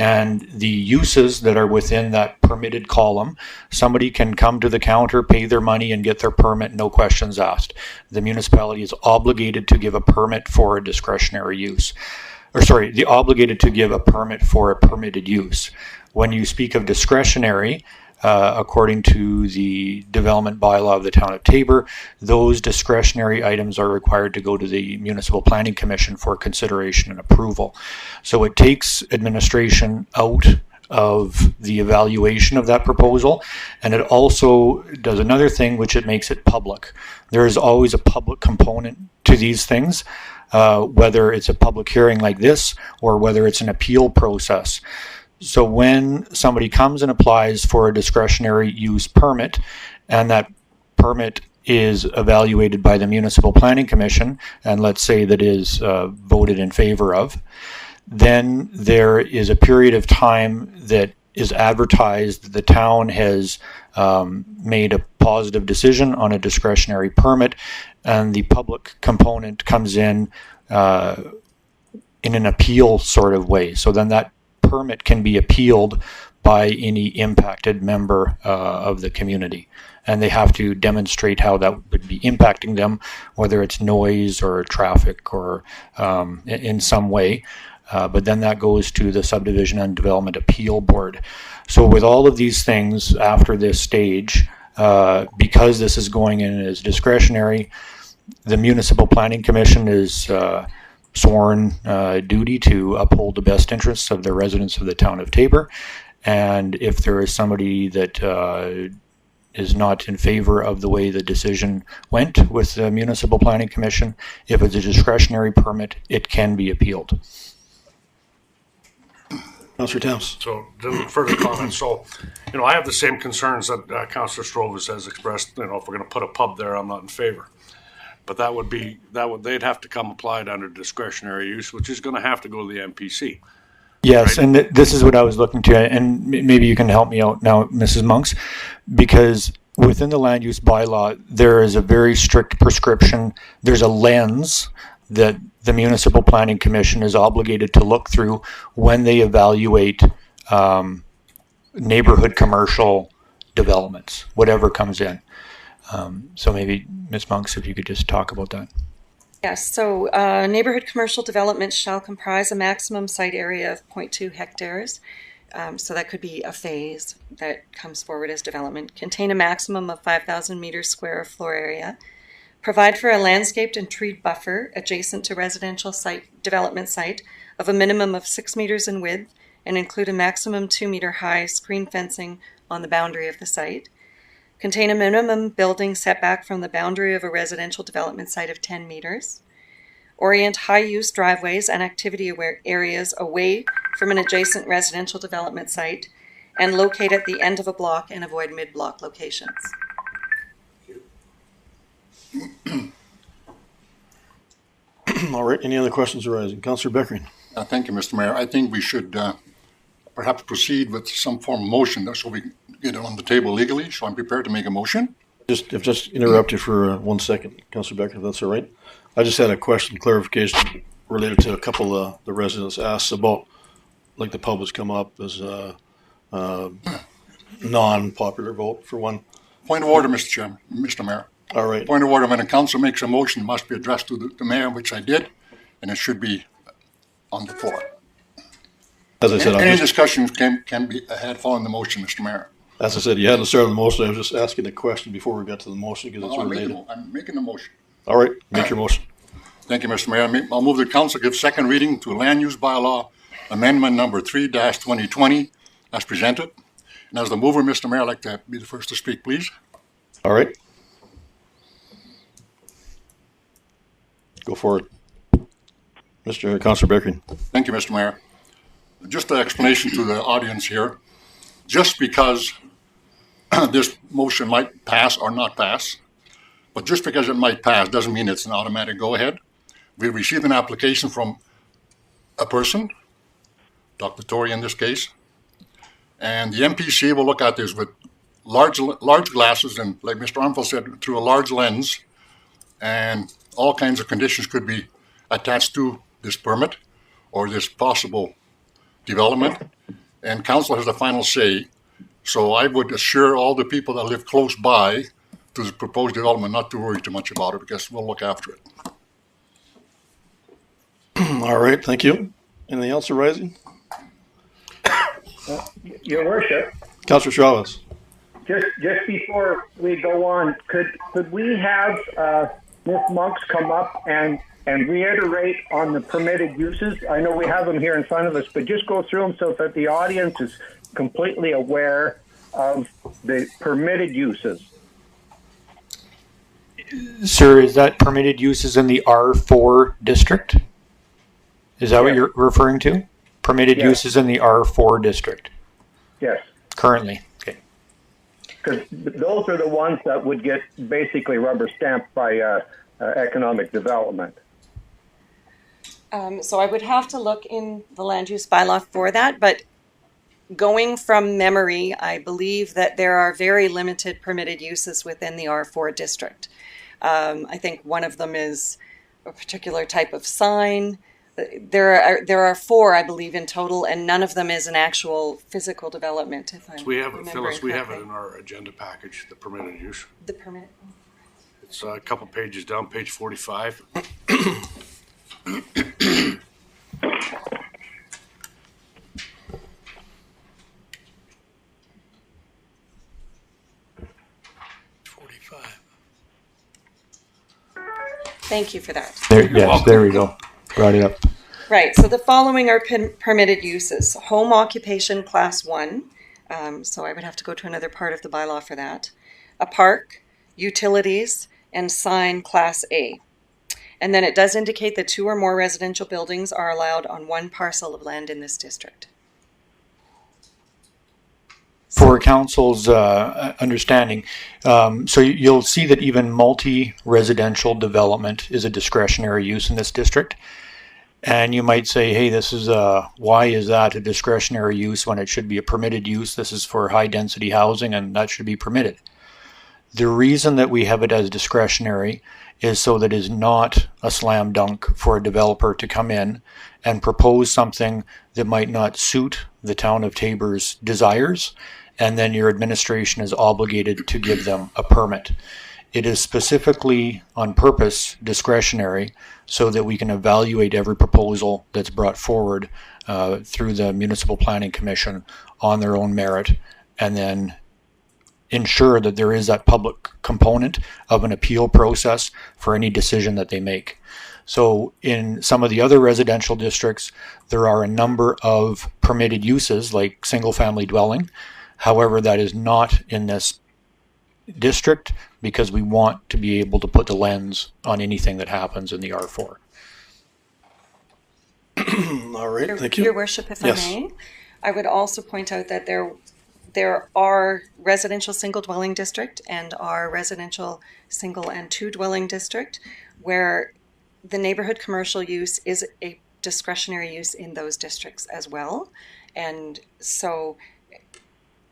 And the uses that are within that permitted column, somebody can come to the counter, pay their money, and get their permit, no questions asked. The municipality is obligated to give a permit for a discretionary use. Obligated to give a permit for a permitted use. When you speak of discretionary, according to the development bylaw of the town of Taber, those discretionary items are required to go to the Municipal Planning Commission for consideration and approval. So it takes administration out of the evaluation of that proposal, and it also does another thing, which it makes it public. There is always a public component to these things, whether it's a public hearing like this or whether it's an appeal process. So when somebody comes and applies for a discretionary use permit, and that permit is evaluated by the Municipal Planning Commission, and let's say that is voted in favor of, then there is a period of time that is advertised that the town has made a positive decision on a discretionary permit, and the public component comes in an appeal sort of way. So then that permit can be appealed by any impacted member of the community, and they have to demonstrate how that would be impacting them, whether it's noise or traffic or in some way. But then that goes to the Subdivision and Development Appeal Board. So with all of these things after this stage, because this is going in as discretionary, the Municipal Planning Commission is sworn duty to uphold the best interests of the residents of the town of Taber. And if there is somebody that is not in favor of the way the decision went with the Municipal Planning Commission, if it's a discretionary permit, it can be appealed. Councillor Thames. So, further comments. So, I have the same concerns that Councillor Strovis has expressed. If we're going to put a pub there, I'm not in favor. But they'd have to come applied under discretionary use, which is going to have to go to the MPC. Yes, right? and this is what I was looking to, and maybe you can help me out now, Mrs. Monks, because within the land use bylaw, there is a very strict prescription. There's a lens that the Municipal Planning Commission is obligated to look through when they evaluate neighborhood commercial developments, whatever comes in. So maybe, Ms. Monks, if you could just talk about that. Yes, so neighborhood commercial development shall comprise a maximum site area of 0.2 hectares. So that could be a phase that comes forward as development. Contain a maximum of 5,000 meters square of floor area. Provide for a landscaped and treed buffer adjacent to residential development site of a minimum of 6 meters in width, and include a maximum 2 meter high screen fencing on the boundary of the site. Contain a minimum building setback from the boundary of a residential development site of 10 meters. Orient high-use driveways and activity areas away from an adjacent residential development site, and locate at the end of a block and avoid mid-block locations. All right, any other questions arising? Councillor Beckering. Thank you, Mr. Mayor. I think we should perhaps proceed with some form of motion so we can get it on the table legally. So I'm prepared to make a motion. Just interrupt you for 1 second, Councillor Becker, if that's all right. I just had a question, clarification related to a couple of the residents asked about, like the pub has come up as a non-popular vote for one. Point of order, Mr. Chairman, Mr. Mayor. All right. Point of order, when a council makes a motion, it must be addressed to the mayor, which I did, and it should be on the floor. As I said, any discussions can be had following the motion, Mr. Mayor. As I said, you hadn't started the motion. I was just asking a question before we got to the motion because it's related. I'm making the motion. All right, make your motion. Thank you, Mr. Mayor. I'll move the council give second reading to land use bylaw amendment number 3-2020 as presented. And as the mover, Mr. Mayor, I'd like to be the first to speak, please. All right. Go for it. Mr. Councillor Beckering. Thank you, Mr. Mayor. just an explanation to the audience here. Just because this motion might pass or not pass, but just because it might pass doesn't mean it's an automatic go-ahead. We received an application from a person, Dr. Tory in this case, and the MPC will look at this with large glasses and, like Mr. Armfield said, through a large lens, and all kinds of conditions could be attached to this permit or this possible development, and council has the final say. So I would assure all the people that live close by to the proposed development not to worry too much about it, because we'll look after it. All right, thank you. Anything else arising? Your Worship, Councillor Chavez. just before we go on, could we have Ms. Monks come up and reiterate on the permitted uses? I know we have them here in front of us, but just go through them so that the audience is completely aware of the permitted uses. Sir, is that permitted uses in the R4 district? Is that what you're referring to? Permitted uses in the R4 district? Yes. Currently, okay. Because those are the ones that would get basically rubber stamped by economic development. So I would have to look in the land use bylaw for that, but going from memory, I believe that there are very limited permitted uses within the R4 district. I think one of them is a particular type of sign. There are 4, I believe, in total, and none of them is an actual physical development. If I'm We have it, remembering Phyllis, we have it correctly. in our agenda package, the permitted use. The permit. It's a couple pages down, page 45. Thank you for that. There we go. Brought it up. Right, so the following are permitted uses. Home occupation class 1, so I would have to go to another part of the bylaw for that. A park, utilities, and sign class A. And then it does indicate that 2 or more residential buildings are allowed on 1 parcel of land in this district. For council's understanding, so you'll see that even multi-residential development is a discretionary use in this district. And you might say, hey, this is why is that a discretionary use when it should be a permitted use? This is for high density housing and that should be permitted. The reason that we have it as discretionary is so that it is not a slam dunk for a developer to come in and propose something that might not suit the town of Tabor's desires, and then your administration is obligated to give them a permit. It is specifically on purpose discretionary so that we can evaluate every proposal that's brought forward through the Municipal Planning Commission on their own merit, and then ensure that there is that public component of an appeal process for any decision that they make. So in some of the other residential districts, there are a number of permitted uses like single family dwelling. However, that is not in this district because we want to be able to put the lens on anything that happens in the R4. All right, thank you. Your Worship, if Yes. I may, I would also point out that there are residential single dwelling district and are residential single and 2 dwelling district where the neighborhood commercial use is a discretionary use in those districts as well. And so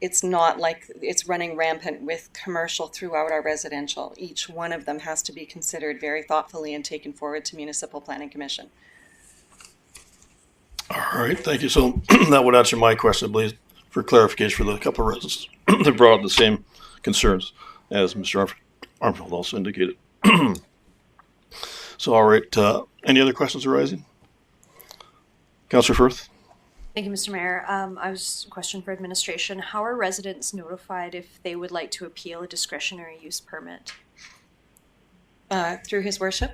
it's not like it's running rampant with commercial throughout our residential. Each one of them has to be considered very thoughtfully and taken forward to Municipal Planning Commission. All right, thank you. So that would answer my question, please, for clarification for the couple of residents that brought up the same concerns as Mr. Armfield also indicated. So, all right, any other questions arising? Councillor Firth? Thank you, Mr. Mayor. I was a question for administration. How are residents notified if they would like to appeal a discretionary use permit? Through His Worship,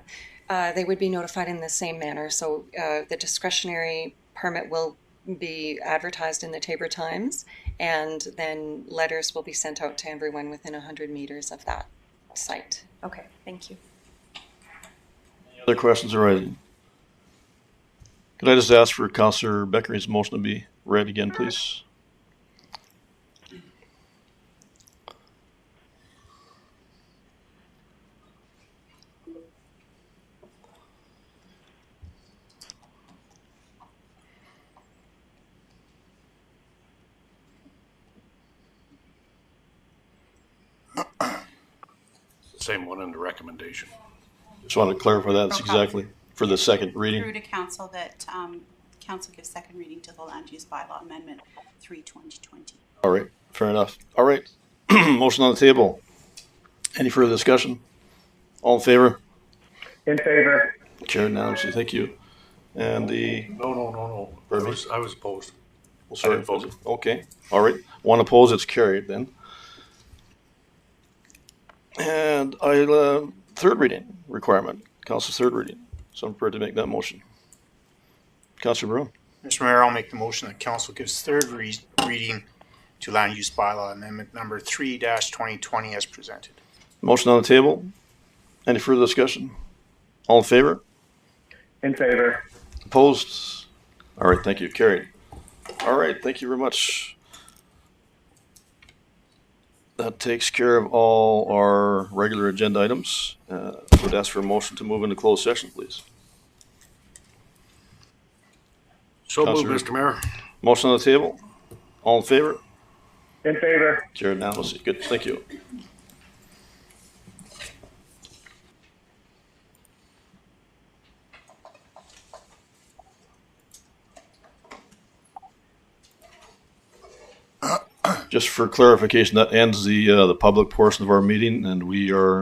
they would be notified in the same manner. So the discretionary permit will be advertised in the Tabor Times, and then letters will be sent out to everyone within 100 meters of that site. Okay, thank you. Any other questions arising? Could I just ask for Councillor Beckery's motion to be read again, please? Same one in the recommendation. Just wanted to clarify that. That's exactly for the second reading. Through to council that council gives second reading to the land use bylaw amendment 3/2020. All right, fair enough. All right, motion on the table. Any further discussion? All in favor? In favor. Chair unanimously, thank you. And the... No. I was opposed. Well, sorry, I didn't vote. okay, all right. One opposed, it's carried then. And third reading requirement, council's third reading. So I'm prepared to make that motion. Councilor Brown. Mr. Mayor, I'll make the motion that council gives third reading to land use bylaw amendment number 3/2020 as presented. Motion on the table. Any further discussion? All in favor? In favor. Opposed? All right, thank you. Carried. All right, thank you very much. That takes care of all our regular agenda items. Would ask for a motion to move into closed session, please. So moved, Councillor- Mr. Mayor. Motion on the table. All in favor? In favor. Chair unanimously. Good, thank you. Just for clarification, that ends the public portion of our meeting, and we are